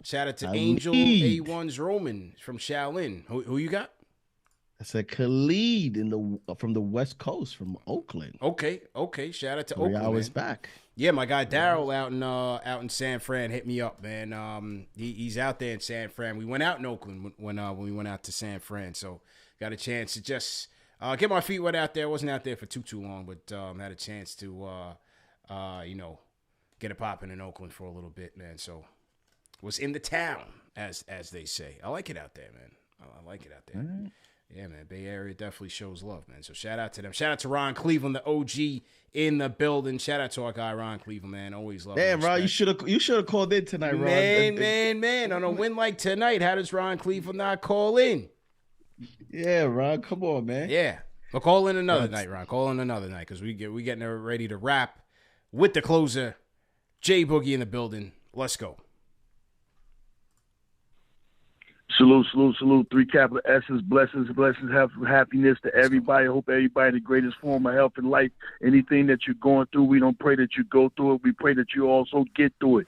Shout out to Angel A1's Roman from Shaolin. Who you got? I said Khalid from the West Coast, from Oakland. Okay. Shout out to 3 Oakland. 3 hours back. Yeah, my guy Daryl out in San Fran hit me up, man. He's out there in San Fran. We went out in Oakland when we went out to San Fran, so got a chance to just get my feet wet out there. I wasn't out there for too long, but had a chance to get it popping in Oakland for a little bit, man. So was in the town, as they say. I like it out there, man. I like it out there. Right. Yeah, man. Bay Area definitely shows love, man. So shout out to them. Shout out to Ron Cleveland, the OG in the building. Shout out to our guy Ron Cleveland, man. Always love. Damn, Ron, you should have called in tonight, Ron. Man. On a win like tonight, how does Ron Cleveland not call in? Yeah, Ron, come on, man. Yeah, but call in another night, Ron. Call in another night because we getting ready to wrap with the closer, J Boogie in the building. Let's go. Salute. 3 capital S's. Blessings, happiness to everybody. I hope everybody in the greatest form of health and life. Anything that you're going through, we don't pray that you go through it. We pray that you also get through it.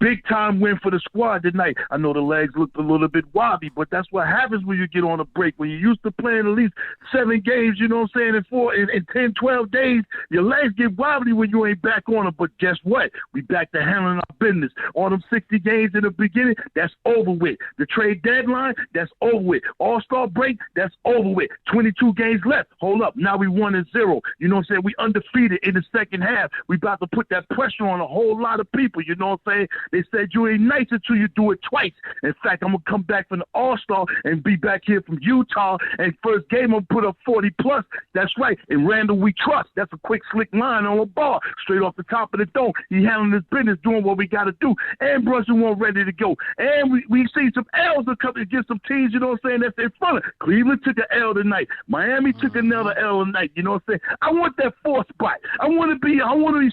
Big time win for the squad tonight. I know the legs looked a little bit wobbly, but that's what happens when you get on a break. When you're used to playing at least 7 games, you know what I'm saying, in 10, 12 days, your legs get wobbly when you ain't back on them. But guess what? We back to handling our business. On them 60 games in the beginning, that's over with. The trade deadline, that's over with. All-Star break, that's over with. 22 games left. Hold up. Now we 1-0. You know what I'm saying? We undefeated in the second half. We about to put that pressure on a whole lot of people. You know what I'm saying? They said you ain't nice until you do it twice. In fact, I'm going to come back from the All-Star and be back here from Utah. And first game, I'm going to put up 40+. That's right. And Randle, we trust. That's a quick, slick line on a ball. Straight off the top of the dome. He handling his business, doing what we got to do. And Brunson won't ready to go. And we see some L's to come against some teams, you know what I'm saying, that's in front of. Cleveland took an L tonight. Miami took another L tonight, you know what I'm saying? I want that 4th spot. I want to be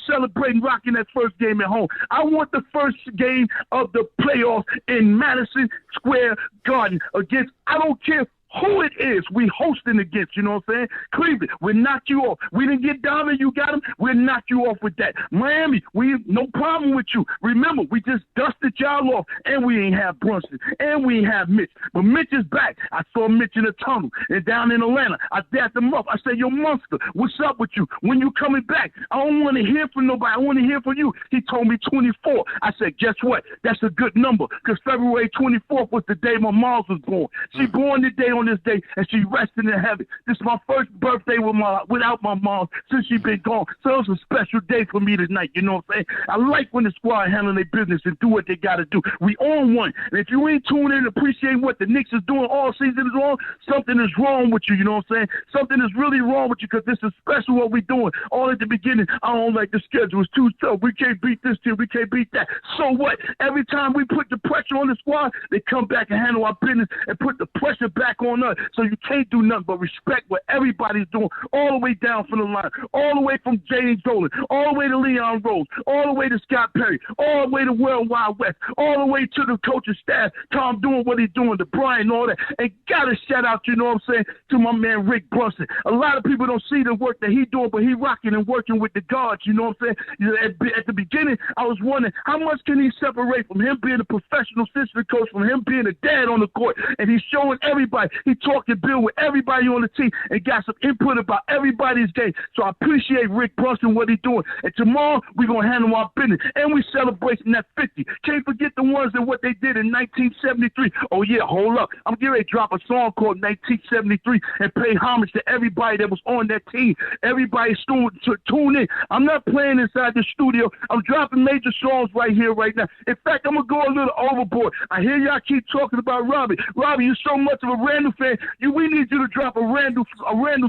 celebrating, rocking that first game at home. I want the first game of the playoffs in Madison Square Garden against, I don't care who it is we hosting against, you know what I'm saying? Cleveland, we'll knock you off. We didn't get Donovan, you got him, we'll knock you off with that. Miami, we no problem with you. Remember, we just dusted y'all off, and we ain't have Brunson, and we ain't have Mitch. But Mitch is back. I saw Mitch in the tunnel, and down in Atlanta, I dapped him up. I said, yo, Monster, what's up with you? When you coming back? I don't want to hear from nobody. I want to hear from you. He told me 24. I said, guess what? That's a good number, because February 24th was the day my mom was born. She born the day on on this day, and she resting in heaven. This is my first birthday without my mom since she been gone. So it's a special day for me tonight. You know what I'm saying? I like when the squad handle their business and do what they got to do. We on one. And if you ain't tuning in and appreciating what the Knicks is doing all season is wrong, something is wrong with you. You know what I'm saying? Something is really wrong with you because this is special what we doing. All at the beginning, I don't like the schedule. It's too tough. We can't beat this team. We can't beat that. So what? Every time we put the pressure on the squad, they come back and handle our business and put the pressure back on us. So you can't do nothing but respect what everybody's doing all the way down from the line, all the way from James Dolan, all the way to Leon Rose, all the way to Scott Perry, all the way to World Wide West, all the way to the coaching staff, Tom doing what he's doing, to Brian and all that. And got to shout out, you know what I'm saying, to my man Rick Brunson. A lot of people don't see the work that he's doing, but he rocking and working with the guards, you know what I'm saying? At the beginning, I was wondering, how much can he separate from him being a professional assistant coach, from him being a dad on the court? And he's showing everybody. He talked and built with everybody on the team and got some input about everybody's game. So I appreciate Rick Brunson, what he's doing. And tomorrow, we're going to handle our business. And we celebrating that 50. Can't forget the ones and what they did in 1973. Oh, yeah, hold up. I'm getting ready to drop a song called 1973 and pay homage to everybody that was on that team. Everybody tune in. I'm not playing inside the studio. I'm dropping major songs right here, right now. In fact, I'm going to go a little overboard. I hear y'all keep talking about Robbie. Robbie, you're so much of a Randle fan. We need you to drop a Randle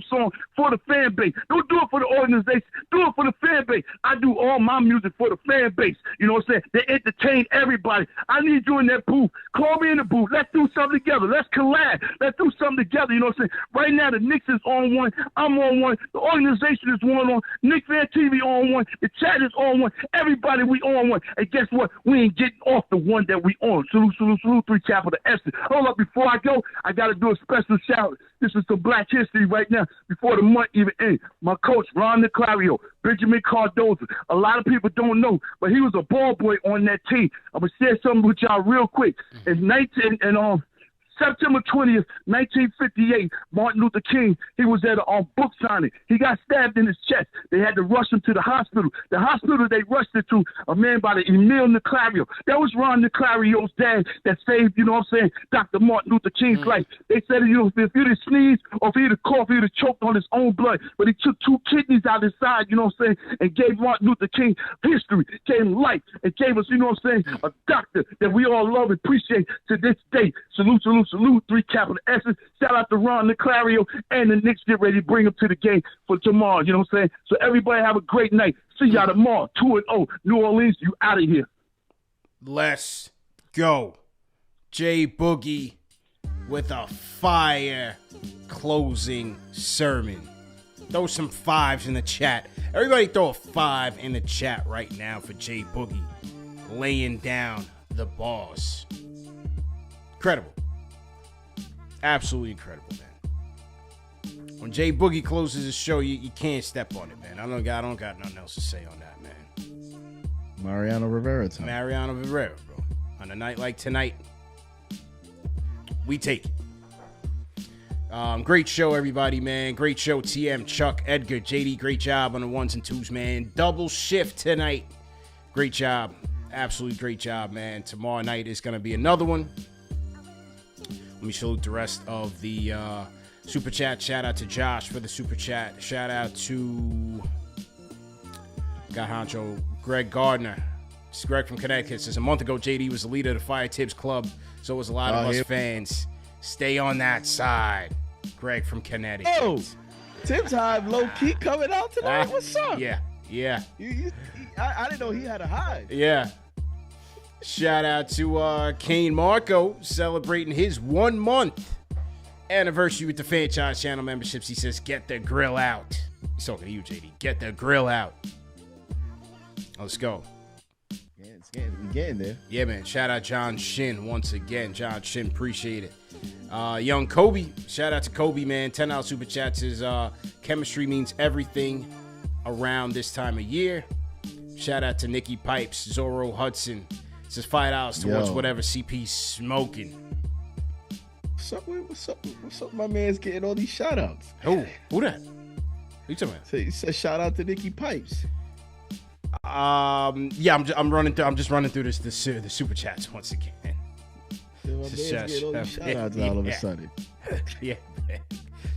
song for the fan base. Don't do it for the organization. Do it for the fan base. I do all my music for the fan base. You know what I'm saying? They entertain everybody. I need you in that booth. Call me in the booth. Let's do something together. Let's collab. Let's do something together. You know what I'm saying? Right now, the Knicks is on one. I'm on one. The organization is on. KnicksFanTV on one. The chat is on one. Everybody, we on one. And guess what? We ain't getting off the one that we on. Salute, salute, salute, 3 capital S's. Hold up, before I go, I got to do a special shout. This is some Black history right now before the month even ends. My coach, Ron Niclario, Benjamin Cardoza. A lot of people don't know, but he was a ball boy on that team. I'm going to share something with y'all real quick. In September 20th, 1958, Martin Luther King, he was at a book signing. He got stabbed in his chest. They had to rush him to the hospital. The hospital they rushed it to, a man by the Emile Niclario. That was Ron Niclario's dad that saved, you know what I'm saying, Dr. Martin Luther King's life. They said, you know, if he'd have sneezed or if he'd have coughed, he'd have choked on his own blood. But he took 2 kidneys out his side, you know what I'm saying, and gave Martin Luther King history, gave him life, and gave us, you know what I'm saying, a doctor that we all love and appreciate to this day. Salute, salute, salute, 3 capital S's. Shout out to Ron Niclario, and the Knicks get ready to bring him to the game for tomorrow. You know what I'm saying? So everybody have a great night. See y'all tomorrow. 2-0. New Orleans, you out of here. Let's go. J Boogie with a fire closing sermon. Throw some 5s in the chat. Everybody throw a 5 in the chat right now for J Boogie laying down the balls. Incredible. Absolutely incredible, man. When J Boogie closes his show, you can't step on it, man. I don't got nothing else to say on that, man. Mariano Rivera time. Mariano Rivera, bro. On a night like tonight, we take it. Great show, everybody, man. Great show, TM, Chuck, Edgar, JD. Great job on the 1s and 2s, man. Double shift tonight. Great job. Absolutely great job, man. Tomorrow night is going to be another one. Let me salute the rest of the super chat. Shout out to Josh for the super chat. Shout out to Guy Honcho, Greg Gardner. This is Greg from Connecticut. Says a month ago, JD was the leader of the Fire Tips Club. So was a lot of us fans. Stay on that side. Greg from Connecticut. Oh, Tips Hive low key coming out tonight. What's up? Yeah. I didn't know he had a hive. Yeah. Shout out to Cain Marko celebrating his 1 month anniversary with the Fanchise channel memberships. He says, get the grill out. He's talking to you, JD. Get the grill out. Let's go. Yeah, it's getting there. Yeah, man. Shout out John Shin once again. John Shin, appreciate it. Young Kobe. Shout out to Kobe, man. $10 super chat says, chemistry means everything around this time of year. Shout out to Nikki Pipes, Zorro Hudson. It says $5 towards whatever CP's smoking. What's up? My man's getting all these shout outs. Who that? Who you talking about? He said shout out to Nikki Pipes. Yeah, I'm just running through the super chats once again. Shout out all of a sudden. Yeah, man.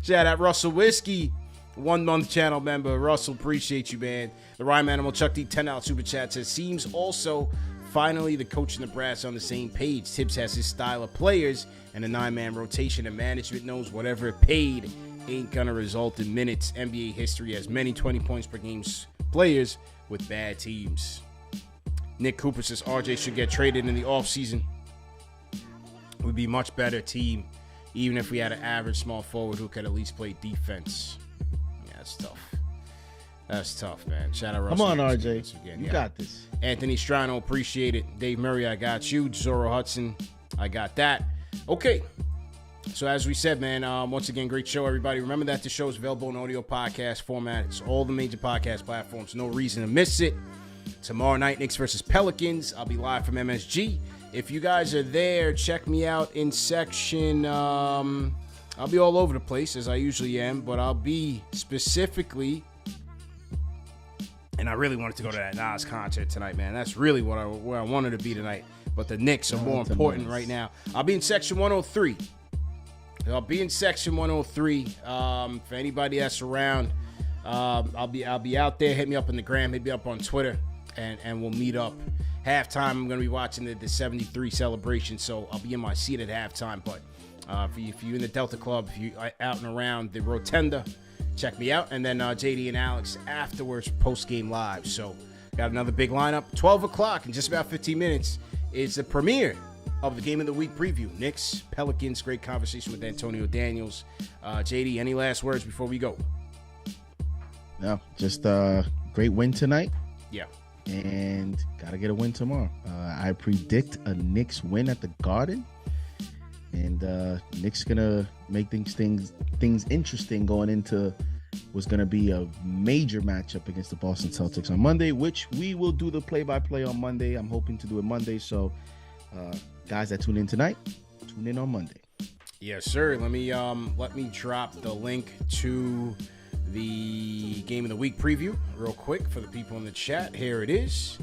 Shout out Russell Whiskey, 1 month channel member. Russell, appreciate you, man. The Rhyme Animal Chuck D, $10 super chat says, seems also finally the coach and the brass on the same page. Tibbs has his style of players and a 9-man rotation, and management knows whatever paid ain't gonna result in minutes. NBA history has many 20 points per game players with bad teams. Nick Cooper says RJ should get traded in the offseason. We'd be a much better team, even if we had an average small forward who could at least play defense. Yeah, that's tough. That's tough, man. Shout out Russell. Come on, RJ. Again. You got this. Anthony Strano, appreciate it. Dave Murray, I got you. Zoro Hudson, I got that. Okay. So as we said, man, once again, great show, everybody. Remember that the show is available in audio podcast format. It's all the major podcast platforms. No reason to miss it. Tomorrow night, Knicks versus Pelicans. I'll be live from MSG. If you guys are there, check me out in section. I'll be all over the place, as I usually am, but I'll be specifically, and I really wanted to go to that Nas concert tonight, man. That's really where I wanted to be tonight. But the Knicks are more important right now. I'll be in section 103. I'll be in section 103. For anybody that's around, I'll be out there. Hit me up on the gram. Hit me up on Twitter, and we'll meet up. Halftime, I'm going to be watching the 73 celebration, so I'll be in my seat at halftime. But if you're in the Delta Club, if you're out and around the Rotunda, check me out. And then JD and Alex afterwards, post-game live. So got another big lineup. 12 o'clock in just about 15 minutes is the premiere of the Game of the Week preview. Knicks, Pelicans, great conversation with Antonio Daniels. JD, any last words before we go? No, just great win tonight. Yeah. And gotta get a win tomorrow. I predict a Knicks win at the Garden, and Knicks gonna make things interesting going into what's gonna be a major matchup against the Boston Celtics on Monday, which we will do the play-by-play on Monday. I'm hoping to do it Monday, so guys that tune in tonight, tune in on Monday. Yes, sir. Let me drop the link to the Game of the Week preview real quick for the people in the chat. Here it is.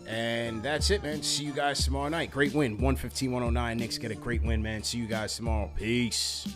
And that's it, man. See you guys tomorrow night. Great win. 115-109. Knicks get a great win, man. See you guys tomorrow. Peace.